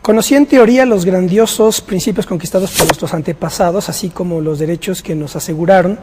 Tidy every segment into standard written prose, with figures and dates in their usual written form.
Conocí en teoría los grandiosos principios conquistados por nuestros antepasados, así como los derechos que nos aseguraron,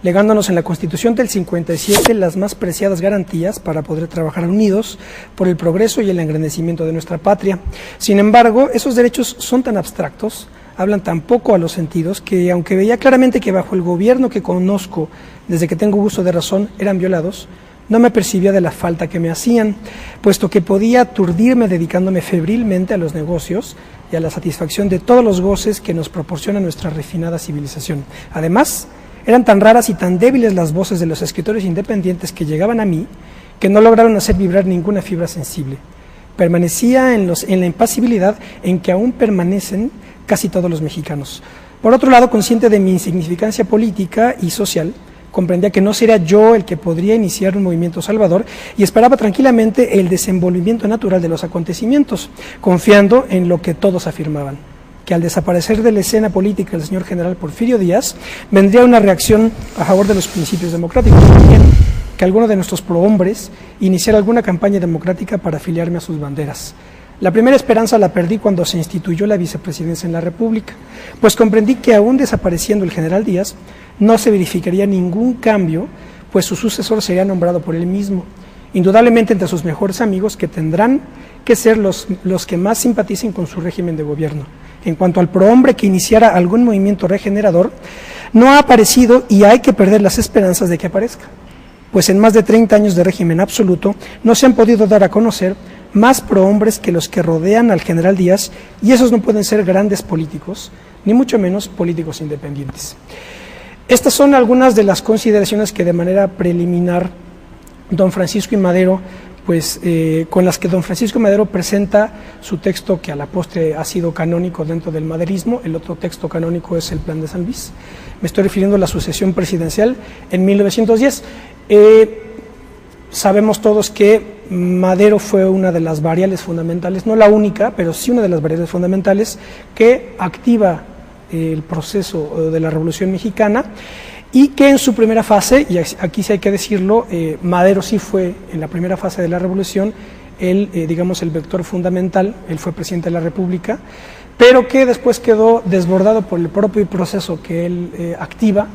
legándonos en la Constitución del 57 las más preciadas garantías para poder trabajar unidos por el progreso y el engrandecimiento de nuestra patria. Sin embargo, esos derechos son tan abstractos, hablan tan poco a los sentidos, que aunque veía claramente que bajo el gobierno que conozco desde que tengo uso de razón eran violados, no me percibía de la falta que me hacían, puesto que podía aturdirme dedicándome febrilmente a los negocios y a la satisfacción de todos los goces que nos proporciona nuestra refinada civilización. Además, eran tan raras y tan débiles las voces de los escritores independientes que llegaban a mí, que no lograron hacer vibrar ninguna fibra sensible. Permanecía en la impasibilidad en que aún permanecen casi todos los mexicanos. Por otro lado, consciente de mi insignificancia política y social, comprendía que no sería yo el que podría iniciar un movimiento salvador y esperaba tranquilamente el desenvolvimiento natural de los acontecimientos, confiando en lo que todos afirmaban, que al desaparecer de la escena política el señor general Porfirio Díaz, vendría una reacción a favor de los principios democráticos, también que alguno de nuestros prohombres iniciara alguna campaña democrática para afiliarme a sus banderas. La primera esperanza la perdí cuando se instituyó la vicepresidencia en la República, pues comprendí que aún desapareciendo el general Díaz, no se verificaría ningún cambio, pues su sucesor sería nombrado por él mismo, indudablemente entre sus mejores amigos, que tendrán que ser los que más simpaticen con su régimen de gobierno. En cuanto al prohombre que iniciara algún movimiento regenerador, no ha aparecido y hay que perder las esperanzas de que aparezca, pues en más de 30 años de régimen absoluto no se han podido dar a conocer más prohombres que los que rodean al general Díaz, y esos no pueden ser grandes políticos, ni mucho menos políticos independientes. Estas son algunas de las consideraciones que de manera preliminar don Francisco I. Madero, con las que don Francisco I. Madero presenta su texto que a la postre ha sido canónico dentro del maderismo. El otro texto canónico es el Plan de San Luis. Me estoy refiriendo a la sucesión presidencial en 1910. Sabemos todos que Madero fue una de las variables fundamentales, no la única, pero sí una de las variables fundamentales que activa el proceso de la Revolución Mexicana, y que en su primera fase, y aquí sí hay que decirlo, Madero sí fue en la primera fase de la Revolución el vector fundamental. Él fue presidente de la República, pero que después quedó desbordado por el propio proceso que él activa,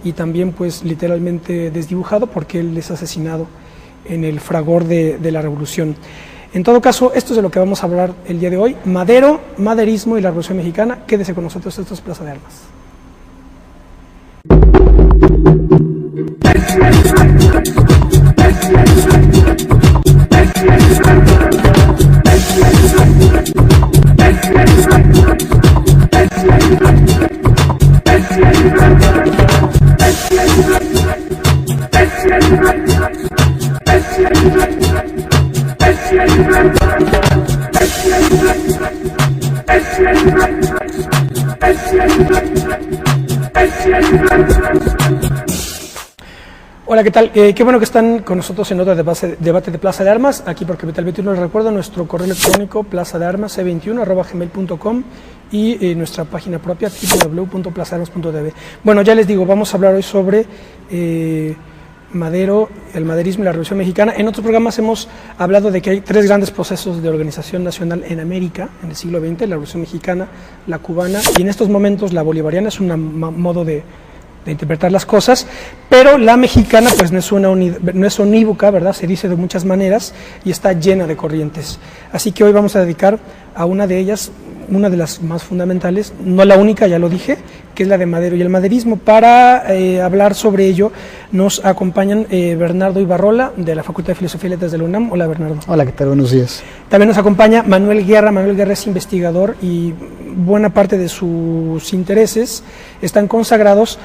y también pues literalmente desdibujado, porque él es asesinado en el fragor de la Revolución. En todo caso, esto es de lo que vamos a hablar el día de hoy: Madero, maderismo y la Revolución Mexicana. Quédese con nosotros, esto es Plaza de Armas. Hola, ¿qué tal? Qué bueno que están con nosotros en otro debate de Plaza de Armas, aquí porque Metal 21 les recuerdo nuestro correo electrónico plazadearmas21@gmail.com y nuestra página propia www.plazadearmas.tv. Bueno, ya les digo, vamos a hablar hoy sobre Madero, el maderismo y la Revolución Mexicana. En otros programas hemos hablado de que hay tres grandes procesos de organización nacional en América en el siglo XX: la Revolución Mexicana, la cubana y en estos momentos la bolivariana. Es un modo de interpretar las cosas, pero la mexicana pues no es unívoca, ¿verdad? Se dice de muchas maneras y está llena de corrientes. Así que hoy vamos a dedicar a una de ellas, una de las más fundamentales, no la única, ya lo dije, que es la de Madero y el maderismo. Para hablar sobre ello nos acompañan Bernardo Ibarrola, de la Facultad de Filosofía y Letras de la UNAM. Hola, Bernardo. Hola, ¿qué tal? Buenos días. También nos acompaña Manuel Guerra. Manuel Guerra es investigador y buena parte de sus intereses están consagrados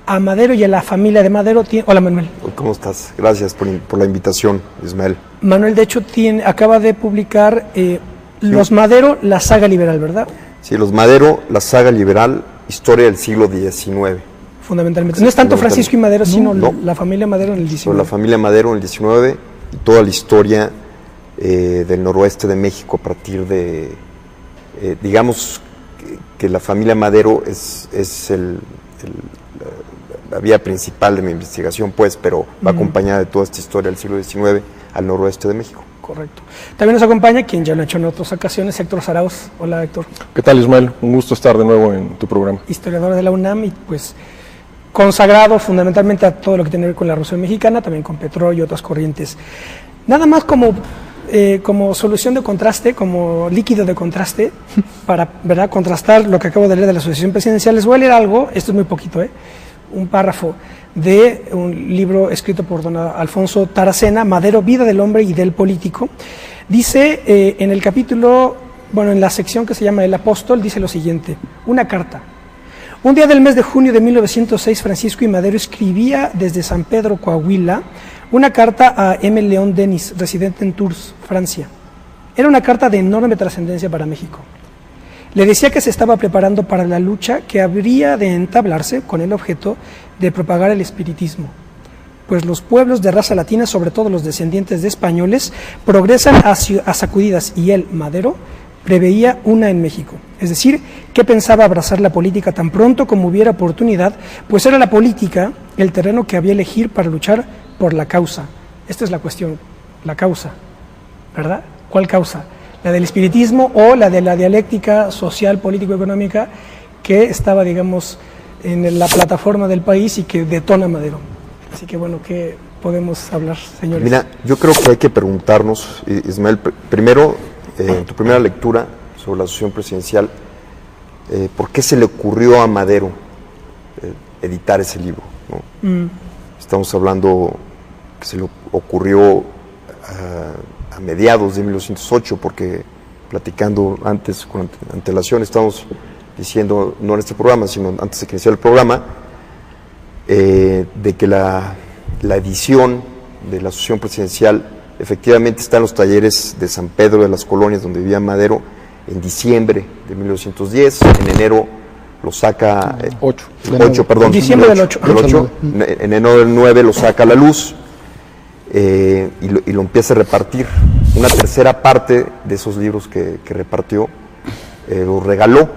a Madero y a la familia de Madero. Hola, Manuel. ¿Cómo estás? Gracias por la invitación, Ismael. Manuel, de hecho, acaba de publicar Los Madero, la saga liberal, ¿verdad? Sí, Los Madero, la saga liberal, historia del siglo XIX. Fundamentalmente. No es tanto Francisco y Madero, sino la familia Madero en el XIX. La familia Madero en el XIX y toda la historia del noroeste de México a partir de, digamos, que la familia Madero es la vía principal de mi investigación, pues, pero va acompañada de toda esta historia del siglo XIX al noroeste de México. Correcto. También nos acompaña, quien ya lo ha hecho en otras ocasiones, Héctor Zarauz. Hola, Héctor. ¿Qué tal, Ismael? Un gusto estar de nuevo en tu programa. Historiador de la UNAM y pues consagrado fundamentalmente a todo lo que tiene que ver con la Revolución Mexicana, también con petróleo y otras corrientes. Nada más como solución de contraste, como líquido de contraste, para, ¿verdad?, contrastar lo que acabo de leer de la Asociación Presidencial. Les voy a leer algo, esto es muy poquito, un párrafo de un libro escrito por don Alfonso Taracena, Madero, Vida del Hombre y del Político. Dice en el capítulo, en la sección que se llama El Apóstol, dice lo siguiente: una carta. Un día del mes de junio de 1906, Francisco I. Madero escribía desde San Pedro, Coahuila, una carta a M. León Denis, residente en Tours, Francia. Era una carta de enorme trascendencia para México. Le decía que se estaba preparando para la lucha que habría de entablarse con el objeto de propagar el espiritismo, pues los pueblos de raza latina, sobre todo los descendientes de españoles, progresan a sacudidas, y él, Madero, preveía una en México. Es decir, que pensaba abrazar la política tan pronto como hubiera oportunidad, pues era la política el terreno que había elegir para luchar por la causa. Esta es la cuestión, la causa, ¿verdad? ¿Cuál causa? ¿La del espiritismo o la de la dialéctica social, político-económica que estaba, digamos, en la plataforma del país y que detona Madero? Así que ¿qué podemos hablar, señores? Mira, yo creo que hay que preguntarnos, Ismael, primero, en tu primera lectura sobre la Asociación Presidencial, ¿por qué se le ocurrió a Madero editar ese libro, ¿no? Estamos hablando que se le ocurrió a mediados de 1908, porque platicando antes con antelación estamos diciendo, no en este programa, sino antes de que iniciara el programa, de que la edición de la Asociación Presidencial efectivamente está en los talleres de San Pedro de las Colonias, donde vivía Madero, en diciembre de 1910. En enero lo saca... 8, perdón. Diciembre del 8. En enero del 9 lo saca a la luz y lo empieza a repartir. Una tercera parte de esos libros que repartió los regaló,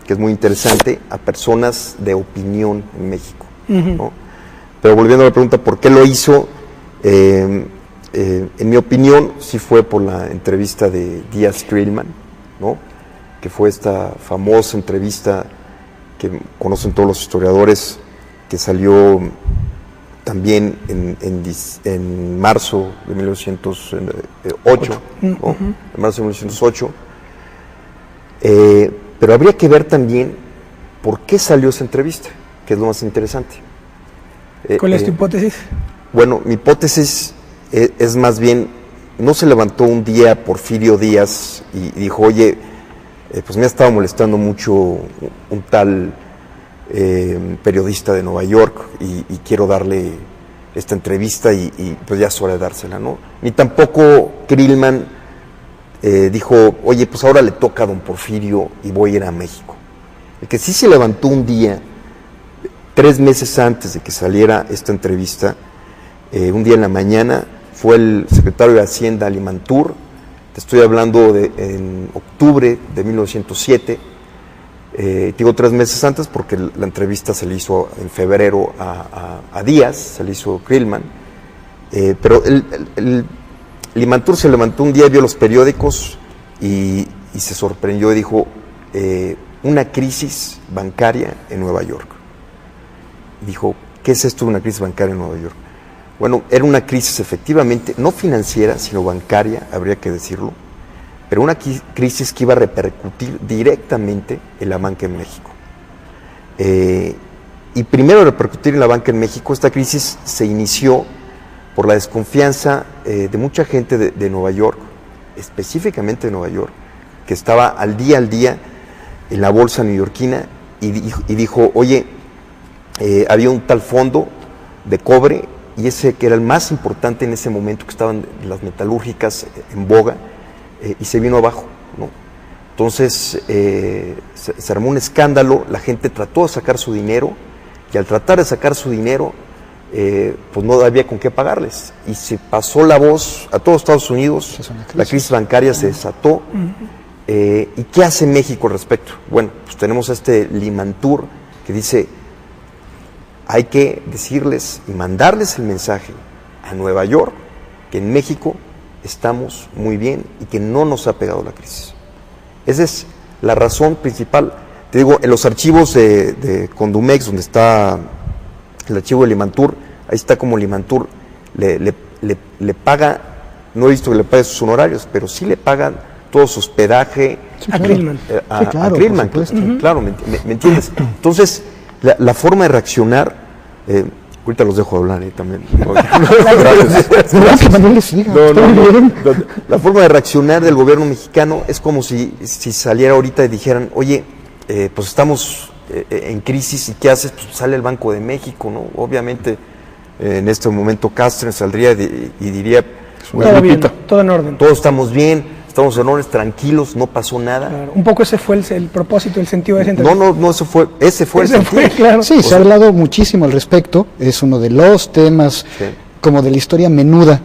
que es muy interesante, a personas de opinión en México, ¿no? Pero volviendo a la pregunta, ¿por qué lo hizo? En mi opinión, sí fue por la entrevista de Díaz Creelman, ¿no?, que fue esta famosa entrevista que conocen todos los historiadores, que salió también en marzo de 1908, ¿no? En marzo de 1908. Pero habría que ver también por qué salió esa entrevista, que es lo más interesante. ¿Cuál es tu hipótesis? Bueno, mi hipótesis es más bien, no se levantó un día Porfirio Díaz y dijo, oye, pues me ha estado molestando mucho un tal periodista de Nueva York y quiero darle esta entrevista y pues ya es hora de dársela, ¿no? Ni tampoco Creelman dijo, oye, pues ahora le toca a don Porfirio y voy a ir a México. El que sí se levantó un día, 3 meses antes de que saliera esta entrevista, un día en la mañana, fue el secretario de Hacienda, Limantur. Te estoy hablando en octubre de 1907. Digo 3 meses antes porque la entrevista se le hizo en febrero a Díaz, se le hizo Creelman. Pero el Limantur se levantó un día, vio los periódicos y se sorprendió y dijo, una crisis bancaria en Nueva York. Dijo, ¿qué es esto de una crisis bancaria en Nueva York? Bueno, era una crisis efectivamente, no financiera, sino bancaria, habría que decirlo, pero una crisis que iba a repercutir directamente en la banca en México. Y primero repercutir en la banca en México, esta crisis se inició por la desconfianza de mucha gente de Nueva York, específicamente de Nueva York, que estaba al día en la bolsa neoyorquina y dijo, oye, había un tal fondo de cobre y ese que era el más importante en ese momento, que estaban las metalúrgicas en boga, y se vino abajo, ¿no? Entonces se armó un escándalo, la gente trató de sacar su dinero y al tratar de sacar su dinero pues no había con qué pagarles y se pasó la voz a todos Estados Unidos, la crisis bancaria se desató. ¿Y qué hace México al respecto? Bueno, pues tenemos a este Limantur que dice, hay que decirles y mandarles el mensaje a Nueva York que en México estamos muy bien y que no nos ha pegado la crisis. Esa es la razón principal. Te digo, en los archivos de Condumex, donde está el archivo de Limantur, ahí está como Limantur le paga, no he visto que le pague sus honorarios, pero sí le pagan todo su hospedaje. A Krillman. A Krillman, claro, ¿me entiendes? Entonces, la forma de reaccionar, ahorita los dejo hablar también. La forma de reaccionar del gobierno mexicano es como si saliera ahorita y dijeran, oye, pues estamos en crisis, ¿y qué haces? Pues sale el Banco de México, ¿no? Obviamente, en este momento Castro saldría y diría, todo bien, todo en orden. Todos estamos bien, estamos en orden, tranquilos, no pasó nada. Claro, un poco ese fue el propósito, el sentido de ese entrevista. No, ese fue el sentido. Claro. Sí, se ha hablado muchísimo al respecto, es uno de los temas como de la historia menuda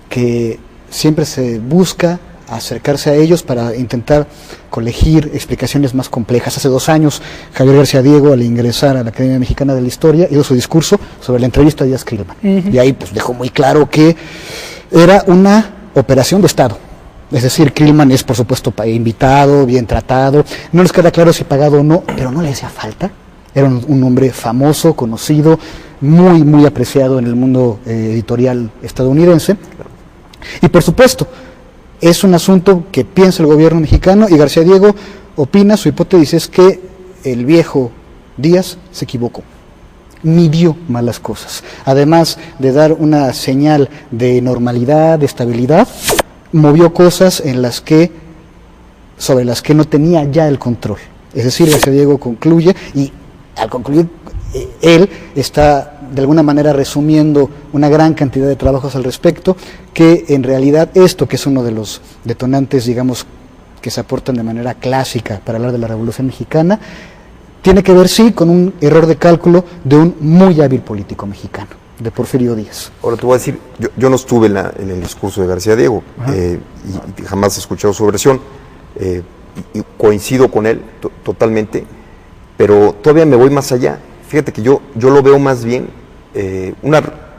que siempre se busca acercarse a ellos para intentar colegir explicaciones más complejas. Hace 2 años, Javier García Diego, al ingresar a la Academia Mexicana de la Historia, hizo su discurso sobre la entrevista a Díaz Krillman. Y ahí pues dejó muy claro que era una operación de Estado. Es decir, Krillman es por supuesto invitado, bien tratado, no les queda claro si pagado o no, pero no le hacía falta. Era un hombre famoso, conocido, muy apreciado en el mundo editorial estadounidense. Y por supuesto, es un asunto que piensa el gobierno mexicano, y García Diego opina, su hipótesis es que el viejo Díaz se equivocó, midió malas cosas. Además de dar una señal de normalidad, de estabilidad, movió cosas sobre las que no tenía ya el control. Es decir, García Diego concluye, y al concluir él está de alguna manera resumiendo una gran cantidad de trabajos al respecto, que en realidad esto, que es uno de los detonantes, digamos, que se aportan de manera clásica para hablar de la Revolución Mexicana, tiene que ver, sí, con un error de cálculo de un muy hábil político mexicano, de Porfirio Díaz. Ahora te voy a decir, yo no estuve en el discurso de García Diego, y jamás he escuchado su versión, y coincido con él totalmente, pero todavía me voy más allá. Fíjate que yo lo veo más bien,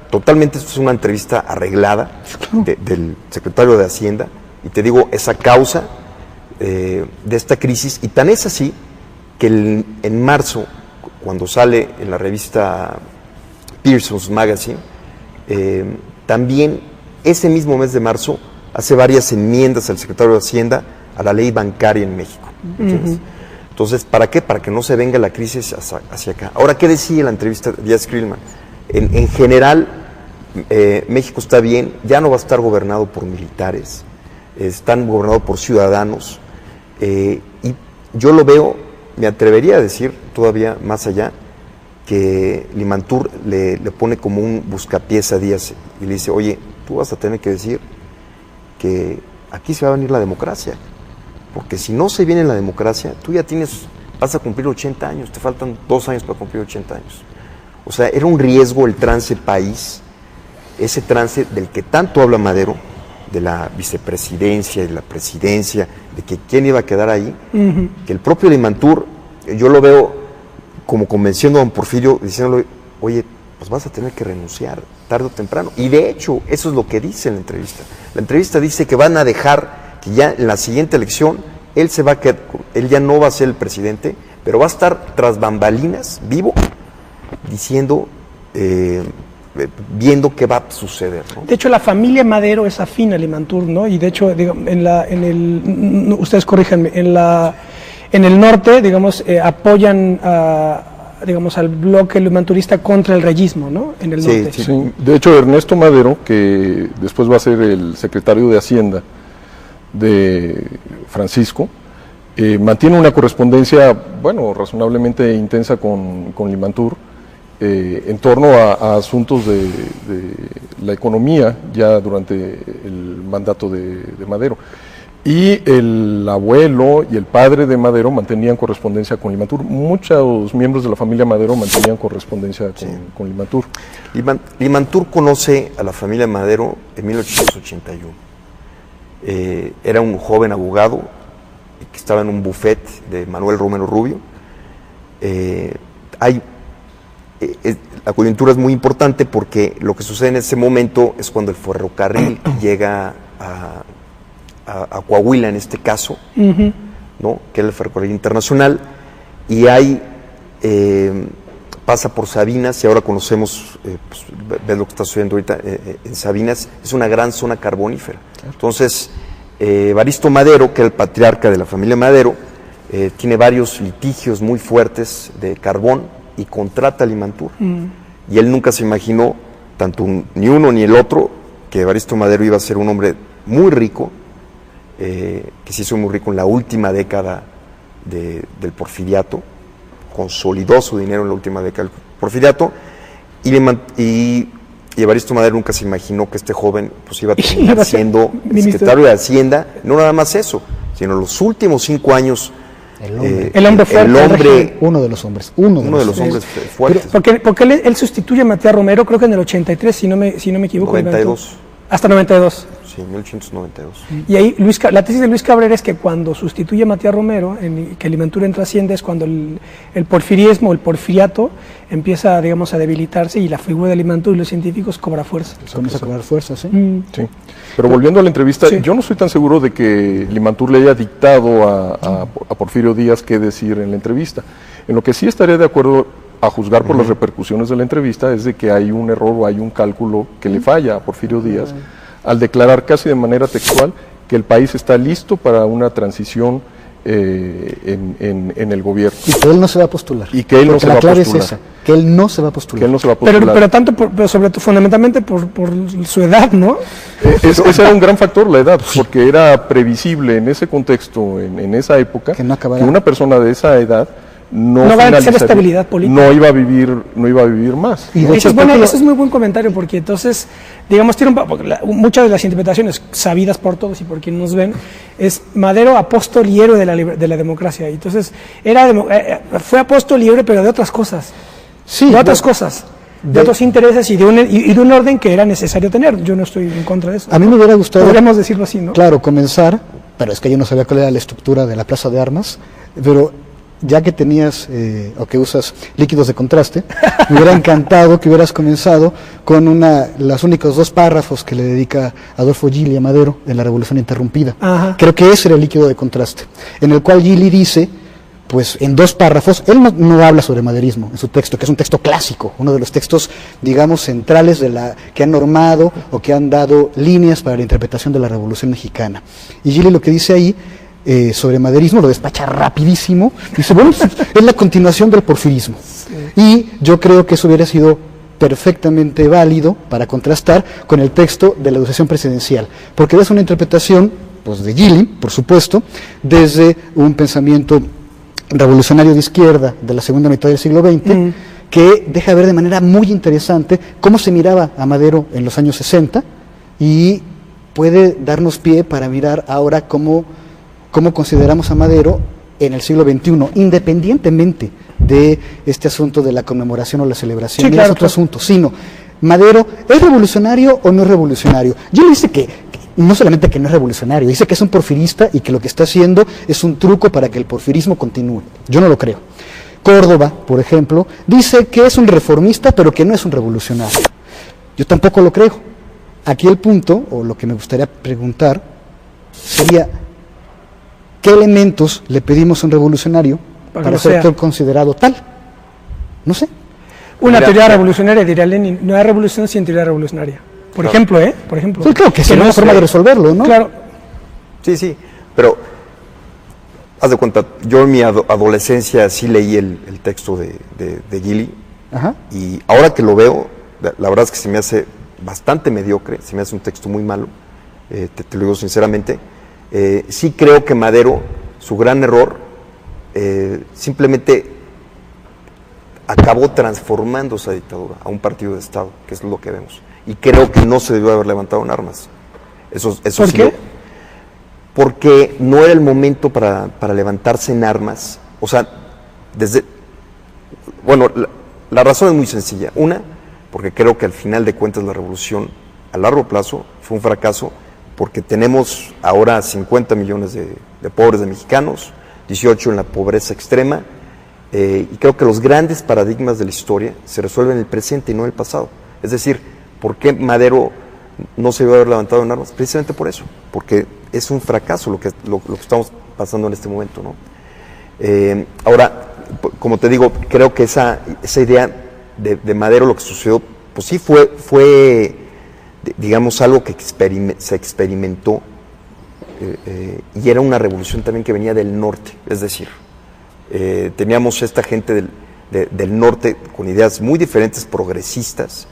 totalmente, esto es una entrevista arreglada del secretario de Hacienda, y te digo, esa causa de esta crisis, y tan es así que en marzo, cuando sale en la revista Pearson's Magazine, también ese mismo mes de marzo hace varias enmiendas al secretario de Hacienda a la ley bancaria en México. Entonces, ¿para qué? Para que no se venga la crisis hacia acá. Ahora, ¿qué decía la entrevista de Díaz Krillman? En general, México está bien, ya no va a estar gobernado por militares, están gobernados por ciudadanos, y yo lo veo, me atrevería a decir todavía más allá, que Limantur le pone como un buscapiés a Díaz y le dice, oye, tú vas a tener que decir que aquí se va a venir la democracia, porque si no se viene la democracia, tú ya vas a cumplir 80 años, te faltan 2 años para cumplir 80 años. O sea, era un riesgo el trance país, ese trance del que tanto habla Madero, de la vicepresidencia y de la presidencia, de que quién iba a quedar ahí, que el propio Limantur, yo lo veo como convenciendo a don Porfirio, diciéndole, oye, pues vas a tener que renunciar tarde o temprano. Y de hecho, eso es lo que dice en la entrevista. La entrevista dice que van a dejar que ya en la siguiente elección él ya no va a ser el presidente, pero va a estar tras bambalinas, vivo, diciendo, viendo qué va a suceder, ¿no? De hecho, la familia Madero es afín a Limantur, ¿no? Y de hecho, ustedes corríjanme, en el norte, digamos, apoyan al bloque limanturista contra el reyismo, ¿no? En el norte. Sí. De hecho, Ernesto Madero, que después va a ser el secretario de Hacienda de Francisco, mantiene una correspondencia, bueno, razonablemente intensa con Limantur, en torno a asuntos de la economía ya durante el mandato de Madero. Y el abuelo y el padre de Madero mantenían correspondencia con Limantur. Muchos miembros de la familia Madero mantenían correspondencia con Limantur. Limantur conoce a la familia Madero en 1881. Era un joven abogado que estaba en un buffet de Manuel Romero Rubio. La coyuntura es muy importante porque lo que sucede en ese momento es cuando el ferrocarril llega a Coahuila en este caso, ¿no? Que es el ferrocarril internacional, y hay pasa por Sabinas, y ahora conocemos, pues, ves lo que está sucediendo ahorita en Sabinas, es una gran zona carbonífera. Claro. Entonces, Evaristo Madero, que es el patriarca de la familia Madero, tiene varios litigios muy fuertes de carbón y contrata a Limantur. Y él nunca se imaginó, tanto ni uno ni el otro, que Evaristo Madero iba a ser un hombre muy rico, que se hizo muy rico en la última década del porfiriato, consolidó su dinero en la última década del porfiriato, y Evaristo Madero nunca se imaginó que este joven pues iba a terminar siendo secretario de Hacienda. No nada más eso, sino los últimos 5 años el hombre fuerte, uno de los hombres fuertes. Porque él sustituye a Matías Romero, creo que en el 83, si no me equivoco. 92. Hasta 92. Sí, 1892. Y ahí la tesis de Luis Cabrera es que cuando sustituye a Matías Romero, que Limantur entra a Hacienda, es cuando el porfiriismo, el porfiriato, empieza, digamos, a debilitarse, y la figura de Limantur y los científicos cobra fuerza. Comienza a cobrar fuerza, ¿sí? Sí. Pero volviendo a la entrevista, yo no estoy tan seguro de que Limantur le haya dictado a Porfirio Díaz qué decir en la entrevista. En lo que sí estaría de acuerdo, a juzgar por las repercusiones de la entrevista, es de que hay un error o hay un cálculo que le falla a Porfirio Díaz al declarar casi de manera textual que el país está listo para una transición en el gobierno. Y que él no se va a postular. Y que él no se va a postular. Es esa, que él no se va a postular. Que él no se va a postular. Pero tanto, sobre todo, fundamentalmente por su edad, ¿no? Ese era un gran factor, la edad, porque era previsible en ese contexto, en esa época, que una persona de esa edad no va a ser estabilidad política. No iba a vivir más. Y de hecho, ese es muy buen comentario, porque entonces, digamos, muchas de las interpretaciones sabidas por todos y por quienes nos ven, es Madero apóstol y héroe de la democracia. Y entonces, fue apóstol y héroe, pero de otras cosas. Sí, de otras cosas. De otros intereses y de un orden que era necesario tener. Yo no estoy en contra de eso. A mí me hubiera gustado, podríamos decirlo así, ¿no? Claro, comenzar, pero es que yo no sabía cuál era la estructura de la Plaza de Armas, pero ya que tenías o que usas líquidos de contraste, me hubiera encantado que hubieras comenzado con los únicos 2 párrafos que le dedica Adolfo Gili a Madero en La Revolución Interrumpida. Ajá. Creo que ese era el líquido de contraste, en el cual Gili dice, pues en 2 párrafos, él no habla sobre maderismo en su texto, que es un texto clásico, uno de los textos, digamos, centrales que han normado o que han dado líneas para la interpretación de la Revolución Mexicana. Y Gili lo que dice ahí sobre maderismo lo despacha rapidísimo, dice, bueno, es la continuación del porfirismo. Sí. Y yo creo que eso hubiera sido perfectamente válido para contrastar con el texto de la educación presidencial, porque es una interpretación, pues, de Gili, por supuesto, desde un pensamiento revolucionario de izquierda de la segunda mitad del siglo XX, que deja ver de manera muy interesante cómo se miraba a Madero en los años 60 y puede darnos pie para mirar ahora cómo consideramos a Madero en el siglo XXI, independientemente de este asunto de la conmemoración o la celebración. Sí, claro, es otro asunto, sino Madero, ¿es revolucionario o no es revolucionario? Yo le dice que no solamente que no es revolucionario, dice que es un porfirista y que lo que está haciendo es un truco para que el porfirismo continúe. Yo no lo creo. Córdoba, por ejemplo, dice que es un reformista, pero que no es un revolucionario. Yo tampoco lo creo. Aquí el punto, o lo que me gustaría preguntar, sería, ¿qué elementos le pedimos a un revolucionario para ser considerado tal? No sé. Una teoría revolucionaria, diría Lenin, no hay revolución sin teoría revolucionaria. Por ejemplo. Sí, claro que sería una forma de resolverlo, ¿no? Claro. Sí, pero haz de cuenta, yo en mi adolescencia sí leí el texto de Gili. Ajá. Y ahora que lo veo, la verdad es que se me hace bastante mediocre, se me hace un texto muy malo, te lo digo sinceramente. Sí creo que Madero, su gran error, simplemente acabó transformando esa dictadura a un partido de Estado, que es lo que vemos. Y creo que no se debió haber levantado en armas. Eso ¿Por qué? Porque no era el momento para levantarse en armas. O sea, la razón es muy sencilla. Una, porque creo que al final de cuentas la revolución a largo plazo fue un fracaso, porque tenemos ahora 50 millones de pobres de mexicanos, 18 en la pobreza extrema, y creo que los grandes paradigmas de la historia se resuelven en el presente y no en el pasado. Es decir, ¿por qué Madero no se debe haber levantado en armas, precisamente por eso, porque es un fracaso lo que estamos pasando en este momento, ¿no? Ahora, como te digo, creo que esa idea de Madero, lo que sucedió, pues sí fue digamos, algo que se experimentó, y era una revolución también que venía del norte, es decir, teníamos esta gente del norte con ideas muy diferentes, progresistas,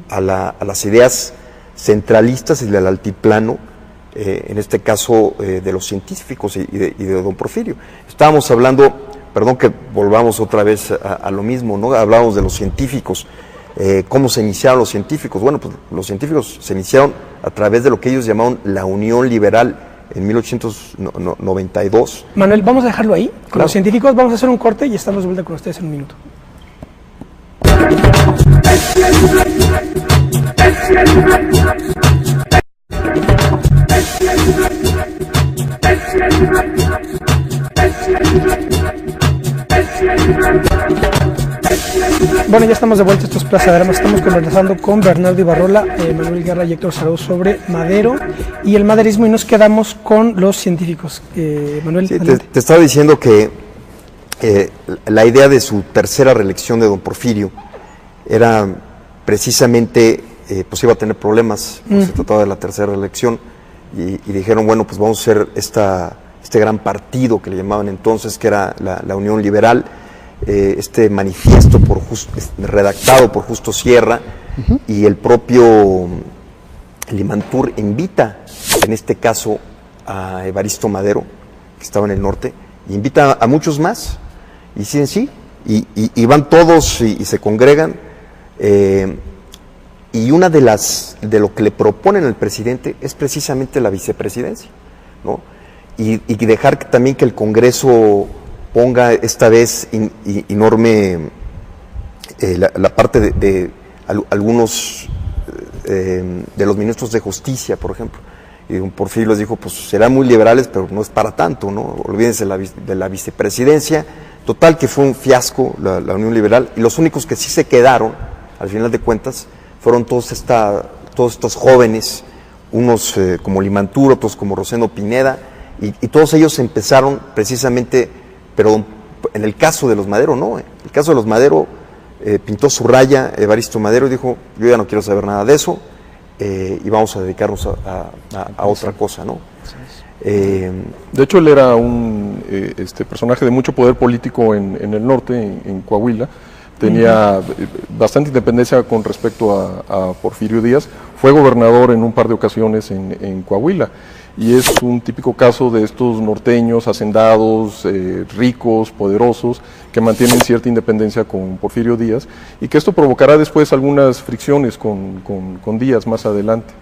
a las ideas centralistas y del altiplano, en este caso de los científicos y de don Porfirio. Estábamos hablando, perdón que volvamos otra vez a lo mismo, ¿no? Hablábamos de los científicos, cómo se iniciaron los científicos. Bueno, pues los científicos se iniciaron a través de lo que ellos llamaban la Unión Liberal en 1892. Manuel, vamos a dejarlo ahí, con Claro. los científicos, vamos a hacer un corte y estamos de vuelta con ustedes en un minuto. Bueno, ya estamos de vuelta, esto es Plaza de Armas. Estamos conversando con Bernardo Ibarrola, Manuel Guerra y Héctor Zarauz sobre Madero y el maderismo, y nos quedamos con los científicos. Manuel, Sí, adelante. te estaba diciendo que la idea de su tercera reelección de don Porfirio era precisamente, pues iba a tener problemas, pues se trataba de la tercera reelección, y dijeron, bueno, pues vamos a hacer este gran partido que le llamaban entonces, que era la Unión Liberal, este manifiesto redactado por Justo Sierra, y el propio Limantur invita, en este caso, a Evaristo Madero, que estaba en el norte, y invita a muchos más, y dicen sí, y van todos y se congregan, y una de lo que le proponen al presidente es precisamente la vicepresidencia, ¿no? Y dejar también que el Congreso ponga esta vez enorme la parte de algunos de los ministros de justicia, por ejemplo. Y don Porfirio les dijo, pues serán muy liberales, pero no es para tanto, ¿no? Olvídense de la vicepresidencia. Total que fue un fiasco la Unión Liberal, y los únicos que sí se quedaron, al final de cuentas, fueron todos estos jóvenes, unos como Limantur, otros como Rosendo Pineda, y todos ellos empezaron precisamente, pero en el caso de los Madero no, en el caso de los Madero pintó su raya Evaristo Madero y dijo, yo ya no quiero saber nada de eso, y vamos a dedicarnos a otra cosa, ¿no? De hecho, él era un personaje de mucho poder político en el norte, en Coahuila. Tenía bastante independencia con respecto a Porfirio Díaz. Fue gobernador en un par de ocasiones en Coahuila. Y es un típico caso de estos norteños, hacendados, ricos, poderosos, que mantienen cierta independencia con Porfirio Díaz, y que esto provocará después algunas fricciones con Díaz más adelante.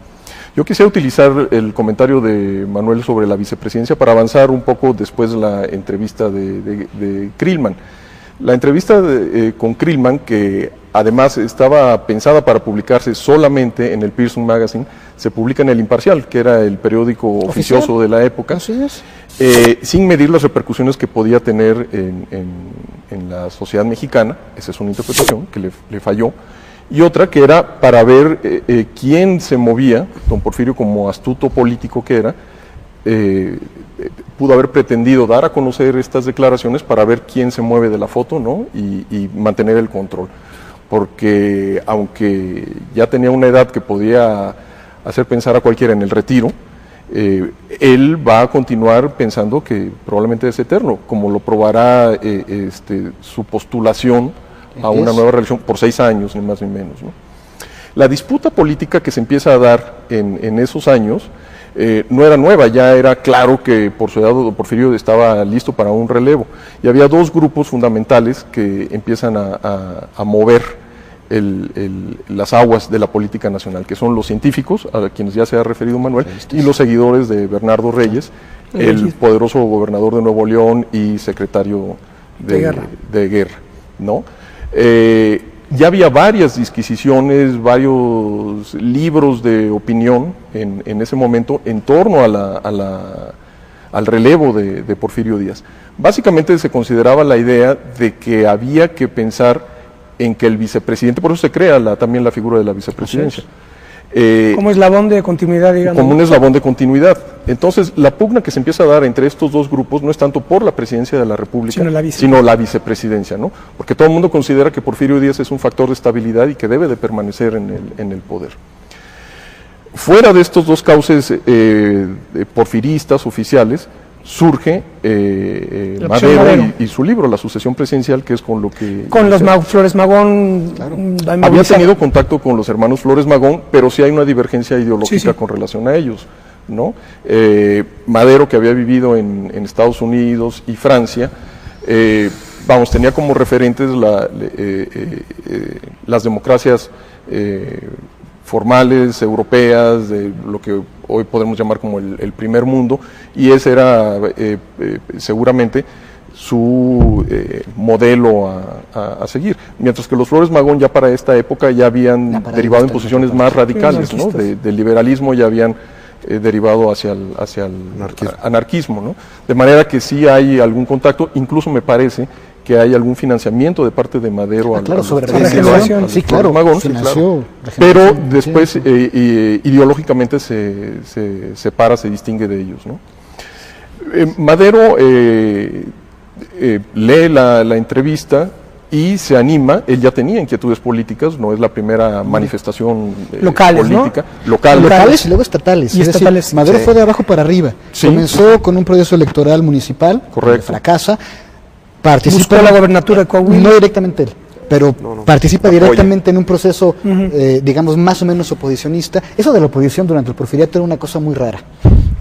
Yo quisiera utilizar el comentario de Manuel sobre la vicepresidencia para avanzar un poco después de la entrevista de Krillman. La entrevista con Krillman, que además estaba pensada para publicarse solamente en el Pearson Magazine, se publica en El Imparcial, que era el periódico oficioso de la época, sin medir las repercusiones que podía tener en la sociedad mexicana. Esa es una interpretación que le falló. Y otra que era para ver quién se movía, don Porfirio, como astuto político que era, pudo haber pretendido dar a conocer estas declaraciones para ver quién se mueve de la foto, ¿no? Y mantener el control. Porque aunque ya tenía una edad que podía hacer pensar a cualquiera en el retiro, él va a continuar pensando que probablemente es eterno, como lo probará su postulación a una nueva reelección por 6 años, ni más ni menos, ¿no? La disputa política que se empieza a dar en esos años no era nueva, ya era claro que por su edad don Porfirio estaba listo para un relevo, y había dos grupos fundamentales que empiezan a mover las aguas de la política nacional, que son los científicos, a quienes ya se ha referido Manuel, y los seguidores de Bernardo Reyes, el poderoso gobernador de Nuevo León y secretario de guerra, ¿no? Ya había varias disquisiciones, varios libros de opinión en ese momento en torno al relevo de Porfirio Díaz. Básicamente se consideraba la idea de que había que pensar en que el vicepresidente, por eso se crea también la figura de la vicepresidencia, Como eslabón de continuidad, digamos. Como un eslabón de continuidad. Entonces, la pugna que se empieza a dar entre estos dos grupos no es tanto por la presidencia de la República, sino la vicepresidencia, ¿no? Porque todo el mundo considera que Porfirio Díaz es un factor de estabilidad y que debe de permanecer en el poder. Fuera de estos dos cauces porfiristas oficiales, surge Madero y su libro, La sucesión presidencial, que es con lo que... Con los Flores Magón... Claro. Había tenido contacto con los hermanos Flores Magón, pero sí hay una divergencia ideológica con relación a ellos, ¿no? Madero, que había vivido en Estados Unidos y Francia, tenía como referentes las democracias formales, europeas, de lo que hoy podemos llamar como el primer mundo, y ese era seguramente su modelo a seguir. Mientras que los Flores Magón ya para esta época ya habían derivado en posiciones más radicales, ¿no? Del liberalismo ya habían derivado hacia el anarquismo, ¿no? De manera que sí hay algún contacto, incluso me parece que hay algún financiamiento de parte de Madero sobre regeneración, sí, claro, Magón, claro. Pero después ideológicamente se separa, se distingue de ellos, ¿no? Madero lee la entrevista y se anima. Él ya tenía inquietudes políticas, no es la primera manifestación política, ¿no? Locales y luego estatales. Y estatales. Decir, Madero fue de abajo para arriba. Comenzó con un proceso electoral municipal, fracasa. Buscó la gobernatura de Coahuila. No directamente él, pero participa directamente en un proceso, digamos, más o menos oposicionista. Eso de la oposición durante el porfiriato era una cosa muy rara,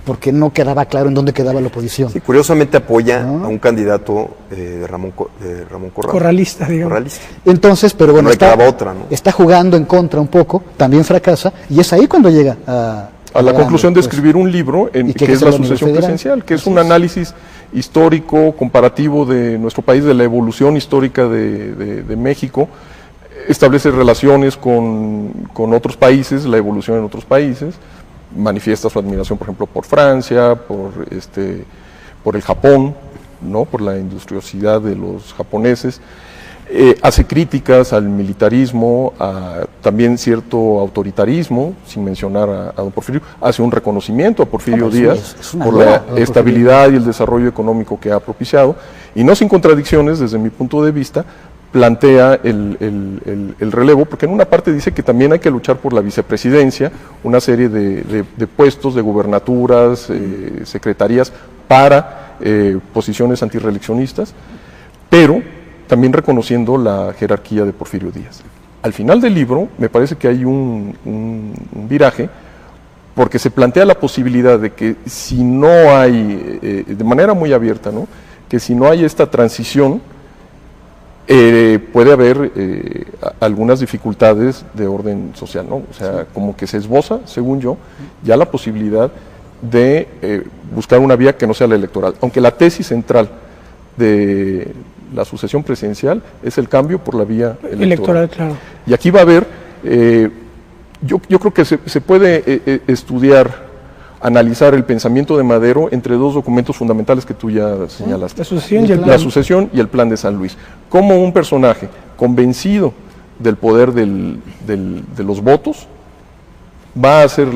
porque no quedaba claro en dónde quedaba la oposición. Sí, curiosamente apoya a un candidato de Ramón Corral. Corralista, digamos. Corralista. Entonces, pero bueno, no está jugando en contra un poco, también fracasa, y es ahí cuando llega a la conclusión de escribir un libro que es La sucesión presidencial, que es un análisis histórico, comparativo de nuestro país, de la evolución histórica de México, establece relaciones con otros países, la evolución en otros países, manifiesta su admiración, por ejemplo, por Francia, por el Japón, ¿no? Por la industriosidad de los japoneses. Hace críticas al militarismo, también cierto autoritarismo, sin mencionar a don Porfirio. Hace un reconocimiento a Porfirio Díaz por la estabilidad y el desarrollo económico que ha propiciado, y no sin contradicciones desde mi punto de vista, plantea el relevo, porque en una parte dice que también hay que luchar por la vicepresidencia, una serie de puestos, de gubernaturas, secretarías para posiciones antirreeleccionistas, pero también reconociendo la jerarquía de Porfirio Díaz. Al final del libro me parece que hay un viraje, porque se plantea la posibilidad de que si no hay, de manera muy abierta, ¿no? Que si no hay esta transición, puede haber algunas dificultades de orden social, ¿no? O sea, como que se esboza, según yo, ya la posibilidad de buscar una vía que no sea la electoral, aunque la tesis central de la sucesión presidencial es el cambio por la vía electoral. Claro. Y aquí va a haber, yo creo que se puede estudiar, analizar el pensamiento de Madero entre dos documentos fundamentales que tú ya señalaste. La sucesión y el plan de San Luis. Como un personaje convencido del poder de los votos va a hacer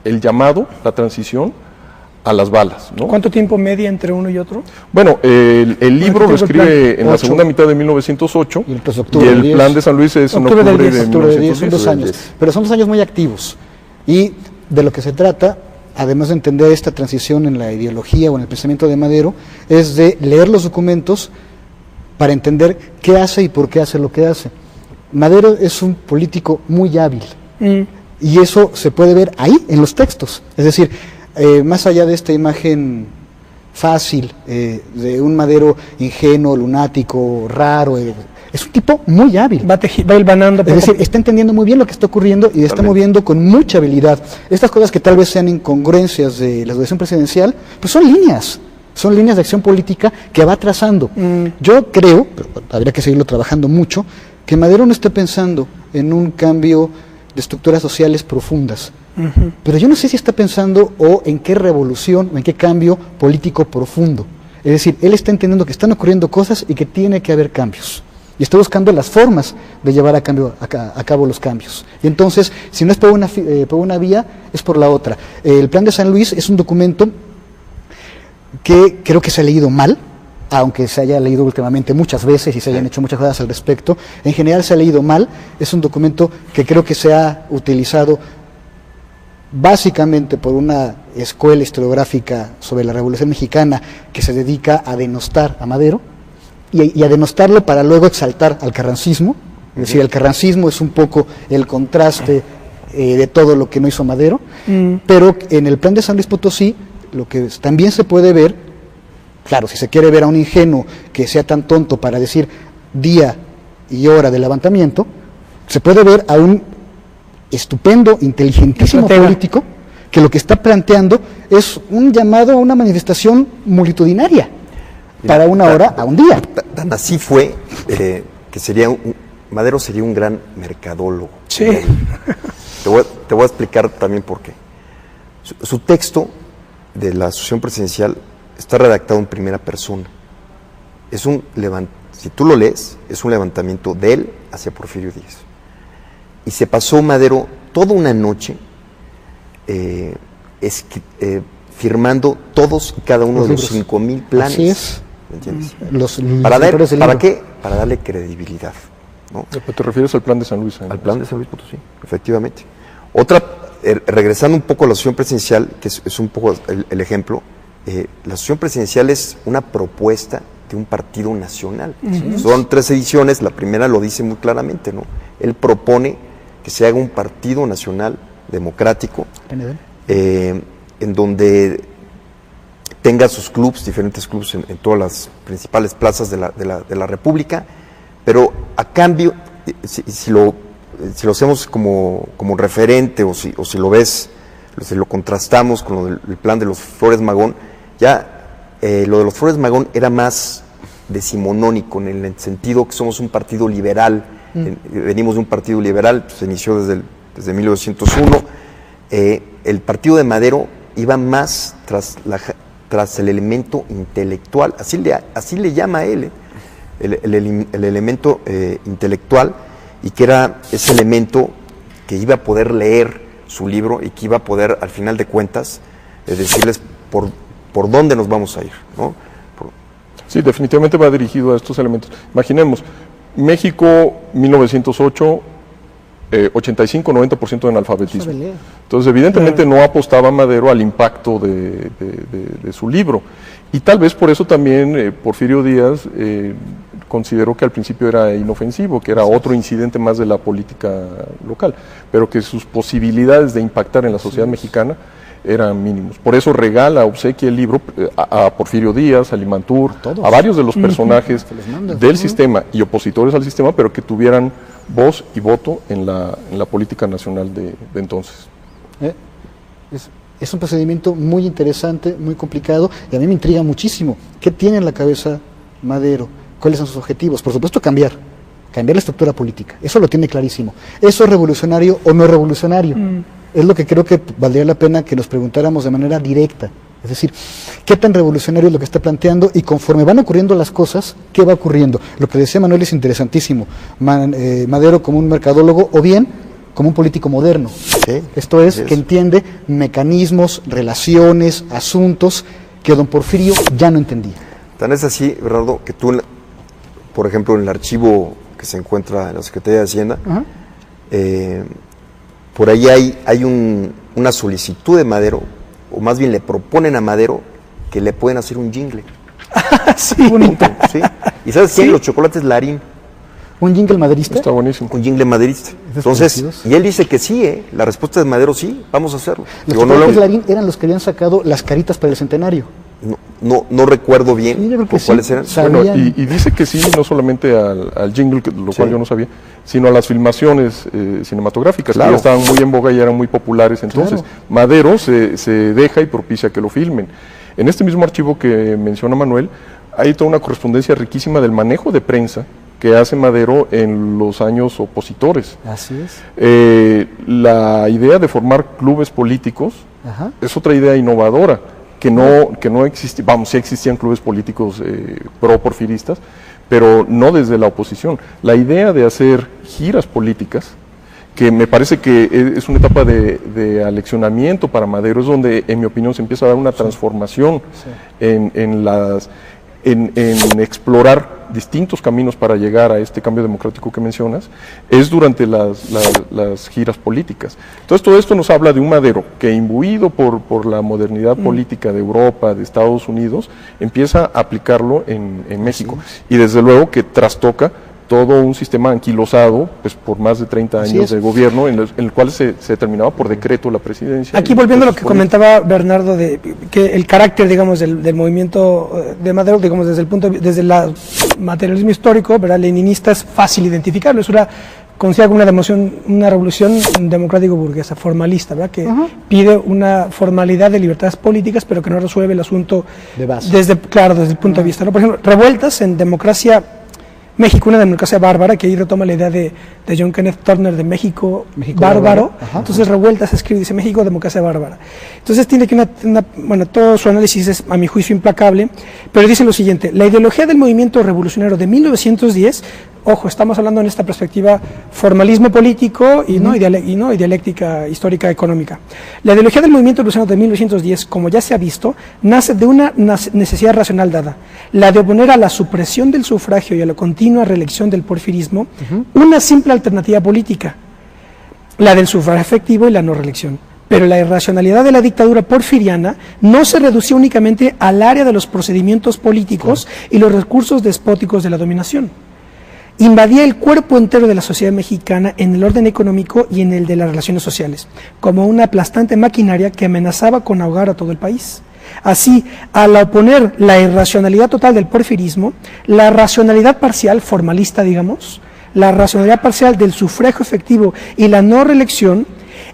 el llamado, la transición a las balas, ¿no? ¿Cuánto tiempo media entre uno y otro? Bueno, el libro lo escribe en la segunda mitad de 1908 y el plan de San Luis es en octubre de 1910. Son 2 años, pero son 2 años muy activos. Y de lo que se trata, además de entender esta transición en la ideología o en el pensamiento de Madero, es de leer los documentos para entender qué hace y por qué hace lo que hace. Madero es un político muy hábil y eso se puede ver ahí en los textos. Es decir, más allá de esta imagen fácil de un Madero ingenuo, lunático, raro, es un tipo muy hábil. Va hilvanando. Es decir, está entendiendo muy bien lo que está ocurriendo y está moviendo con mucha habilidad. Estas cosas que tal vez sean incongruencias de la sucesión presidencial, pues son líneas de acción política que va trazando. Yo creo, pero habría que seguirlo trabajando mucho, que Madero no esté pensando en un cambio de estructuras sociales profundas. Pero yo no sé si está pensando o en qué revolución o en qué cambio político profundo. Es decir, él está entendiendo que están ocurriendo cosas y que tiene que haber cambios. y está buscando las formas de llevar a cabo los cambios. Y entonces, si no es por una vía, es por la otra. El Plan de San Luis es un documento que creo que se ha leído mal, aunque se haya leído últimamente muchas veces y se hayan hecho muchas cosas al respecto. En general se ha leído mal. Es un documento que creo que se ha utilizado básicamente por una escuela historiográfica sobre la Revolución Mexicana que se dedica a denostar a Madero y a denostarlo para luego exaltar al carrancismo. Es decir, el carrancismo es un poco el contraste de todo lo que no hizo Madero, pero en el Plan de San Luis Potosí lo que también se puede ver, claro, si se quiere ver a un ingenuo que sea tan tonto para decir día y hora de levantamiento, se puede ver a un estupendo, inteligentísimo político que lo que está planteando es un llamado a una manifestación multitudinaria para una hora a un día. Tan así fue que Madero sería un gran mercadólogo. Sí. Te voy a explicar también por qué. Su texto de la Asociación Presidencial está redactado en primera persona. Si tú lo lees, es un levantamiento de él hacia Porfirio Díaz. Y se pasó Madero toda una noche firmando todos y cada uno de los 5,000 planes. Así es. ¿Me entiendes? ¿Para qué? Para darle credibilidad, ¿no? ¿Te refieres al Plan de San Luis? Al Plan de San Luis Potosí, efectivamente. Regresando un poco a la Asociación Presidencial, que es un poco el ejemplo, la Asociación Presidencial es una propuesta de un partido nacional. Son 3 ediciones, la primera lo dice muy claramente, ¿no? Él propone que se haga un partido nacional democrático, en donde tenga sus clubs, diferentes clubs en todas las principales plazas de la República, pero a cambio, si lo hacemos como referente o si lo ves, si lo contrastamos con lo del plan de los Flores Magón, ya lo de los Flores Magón era más decimonónico en el sentido que somos un partido liberal, venimos de un partido liberal, se inició desde 1901, el partido de Madero iba más tras el elemento intelectual, así le llama él, el elemento intelectual, y que era ese elemento que iba a poder leer su libro y que iba a poder, al final de cuentas, decirles por dónde nos vamos a ir, ¿no? Sí, definitivamente va dirigido a estos elementos. Imaginemos, México, 1908, 85-90% de analfabetismo. Entonces, evidentemente no apostaba Madero al impacto de su libro. Y tal vez por eso también Porfirio Díaz consideró que al principio era inofensivo, que era otro incidente más de la política local, pero que sus posibilidades de impactar en la sociedad mexicana eran mínimos. Por eso obsequia el libro a Porfirio Díaz, a Limantur, a varios de los personajes del sistema y opositores al sistema, pero que tuvieran voz y voto en la política nacional de entonces. Es un procedimiento muy interesante, muy complicado, y a mí me intriga muchísimo. ¿Qué tiene en la cabeza Madero? ¿Cuáles son sus objetivos? Por supuesto, cambiar la estructura política. Eso lo tiene clarísimo. ¿Eso es revolucionario o no es revolucionario? Es lo que creo que valdría la pena que nos preguntáramos de manera directa. Es decir, ¿qué tan revolucionario es lo que está planteando? Y conforme van ocurriendo las cosas, ¿qué va ocurriendo? Lo que decía Manuel es interesantísimo. Madero como un mercadólogo o bien como un político moderno. Esto es, que entiende mecanismos, relaciones, asuntos que don Porfirio ya no entendía. Tan es así, Bernardo, que tú, por ejemplo, en el archivo que se encuentra en la Secretaría de Hacienda, por ahí hay una solicitud de Madero, o más bien le proponen a Madero que le pueden hacer un jingle. Sí, bonito. ¿Sí? ¿Y sabes qué? Los chocolates Larín. ¿Un jingle maderista? Está buenísimo. Un jingle maderista. Entonces, y él dice que sí, la respuesta de Madero sí, vamos a hacerlo. Los chocolates Larín eran los que habían sacado las caritas para el centenario. No recuerdo bien cuáles eran. Bueno, y dice que sí, no solamente al jingle, lo cual yo no sabía, sino a las filmaciones cinematográficas, que ya estaban muy en boga y eran muy populares. Entonces, Madero se deja y propicia que lo filmen. En este mismo archivo que menciona Manuel, hay toda una correspondencia riquísima del manejo de prensa que hace Madero en los años opositores. Así es. La idea de formar clubes políticos es otra idea innovadora, que no existía, vamos, sí existían clubes políticos pro-porfiristas, pero no desde la oposición. La idea de hacer giras políticas, que me parece que es una etapa de aleccionamiento para Madero, es donde, en mi opinión, se empieza a dar una transformación en explorar distintos caminos para llegar a este cambio democrático que mencionas, es durante las giras políticas. Entonces todo esto nos habla de un Madero que, imbuido por la modernidad política de Europa, de Estados Unidos, empieza a aplicarlo en México, y desde luego que trastoca todo un sistema anquilosado, pues, por más de 30 años de gobierno, en el cual se determinaba por decreto la presidencia. Aquí, volviendo a lo que comentaba Bernardo, de que el carácter, digamos, del movimiento de Madero, digamos, desde el materialismo histórico, ¿verdad?, leninista, es fácil identificarlo. Es considera una revolución democrático-burguesa, formalista, ¿verdad?, que pide una formalidad de libertades políticas, pero que no resuelve el asunto de base. Desde el punto de vista, ¿no? Por ejemplo, revueltas en democracia México, una democracia bárbara, que ahí retoma la idea de John Kenneth Turner de México bárbaro. Entonces, revueltas escribe, dice México, democracia bárbara. Entonces tiene que bueno, todo su análisis es, a mi juicio, implacable, pero dice lo siguiente: la ideología del movimiento revolucionario de 1910, ojo, estamos hablando en esta perspectiva formalismo político y dialéctica histórica económica. La ideología del movimiento revolucionario de 1910, como ya se ha visto, nace de una necesidad racional dada, la de oponer a la supresión del sufragio y a la continua reelección del porfirismo una simple alternativa política, la del sufragio efectivo y la no reelección. Pero la irracionalidad de la dictadura porfiriana no se reducía únicamente al área de los procedimientos políticos y los recursos despóticos de la dominación. Invadía el cuerpo entero de la sociedad mexicana en el orden económico y en el de las relaciones sociales, como una aplastante maquinaria que amenazaba con ahogar a todo el país. Así, al oponer la irracionalidad total del porfirismo, la racionalidad parcial, formalista, digamos, la racionalidad parcial del sufragio efectivo y la no reelección,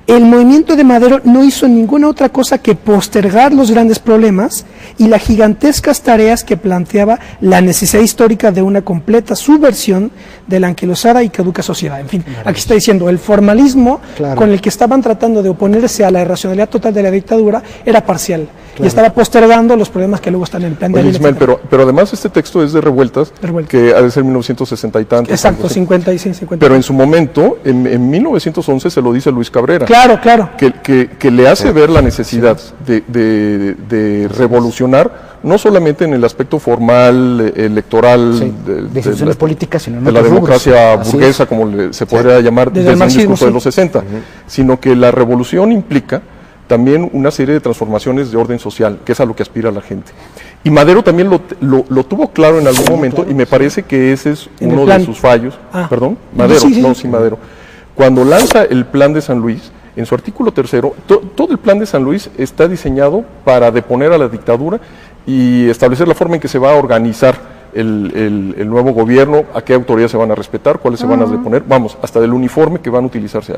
el movimiento de Madero no hizo ninguna otra cosa que postergar los grandes problemas y las gigantescas tareas que planteaba la necesidad histórica de una completa subversión de la anquilosada y caduca sociedad. En fin, aquí está diciendo, el formalismo con el que estaban tratando de oponerse a la irracionalidad total de la dictadura era parcial y estaba postergando los problemas que luego están en el plan de Oye, Ismael, pero además este texto es de revueltas, que ha de ser 1960 y tantos. Exacto, 56, 50. Pero en su momento, en 1911, se lo dice Luis Cabrera. Claro. Que le hace ver la necesidad de revolucionar, no solamente en el aspecto formal, electoral, de instituciones políticas, sino en de la otros democracia rubros. burguesa, como se podría llamar desde el discurso de los 60, sino que la revolución implica también una serie de transformaciones de orden social, que es a lo que aspira la gente. Y Madero también lo tuvo claro en algún momento, y me parece que ese es uno de sus fallos. ¿Perdón? Madero, Madero. Cuando lanza el Plan de San Luis, en su artículo 3, todo el Plan de San Luis está diseñado para deponer a la dictadura y establecer la forma en que se va a organizar el nuevo gobierno, a qué autoridades se van a respetar, cuáles se van a deponer, vamos, hasta del uniforme que van a utilizarse.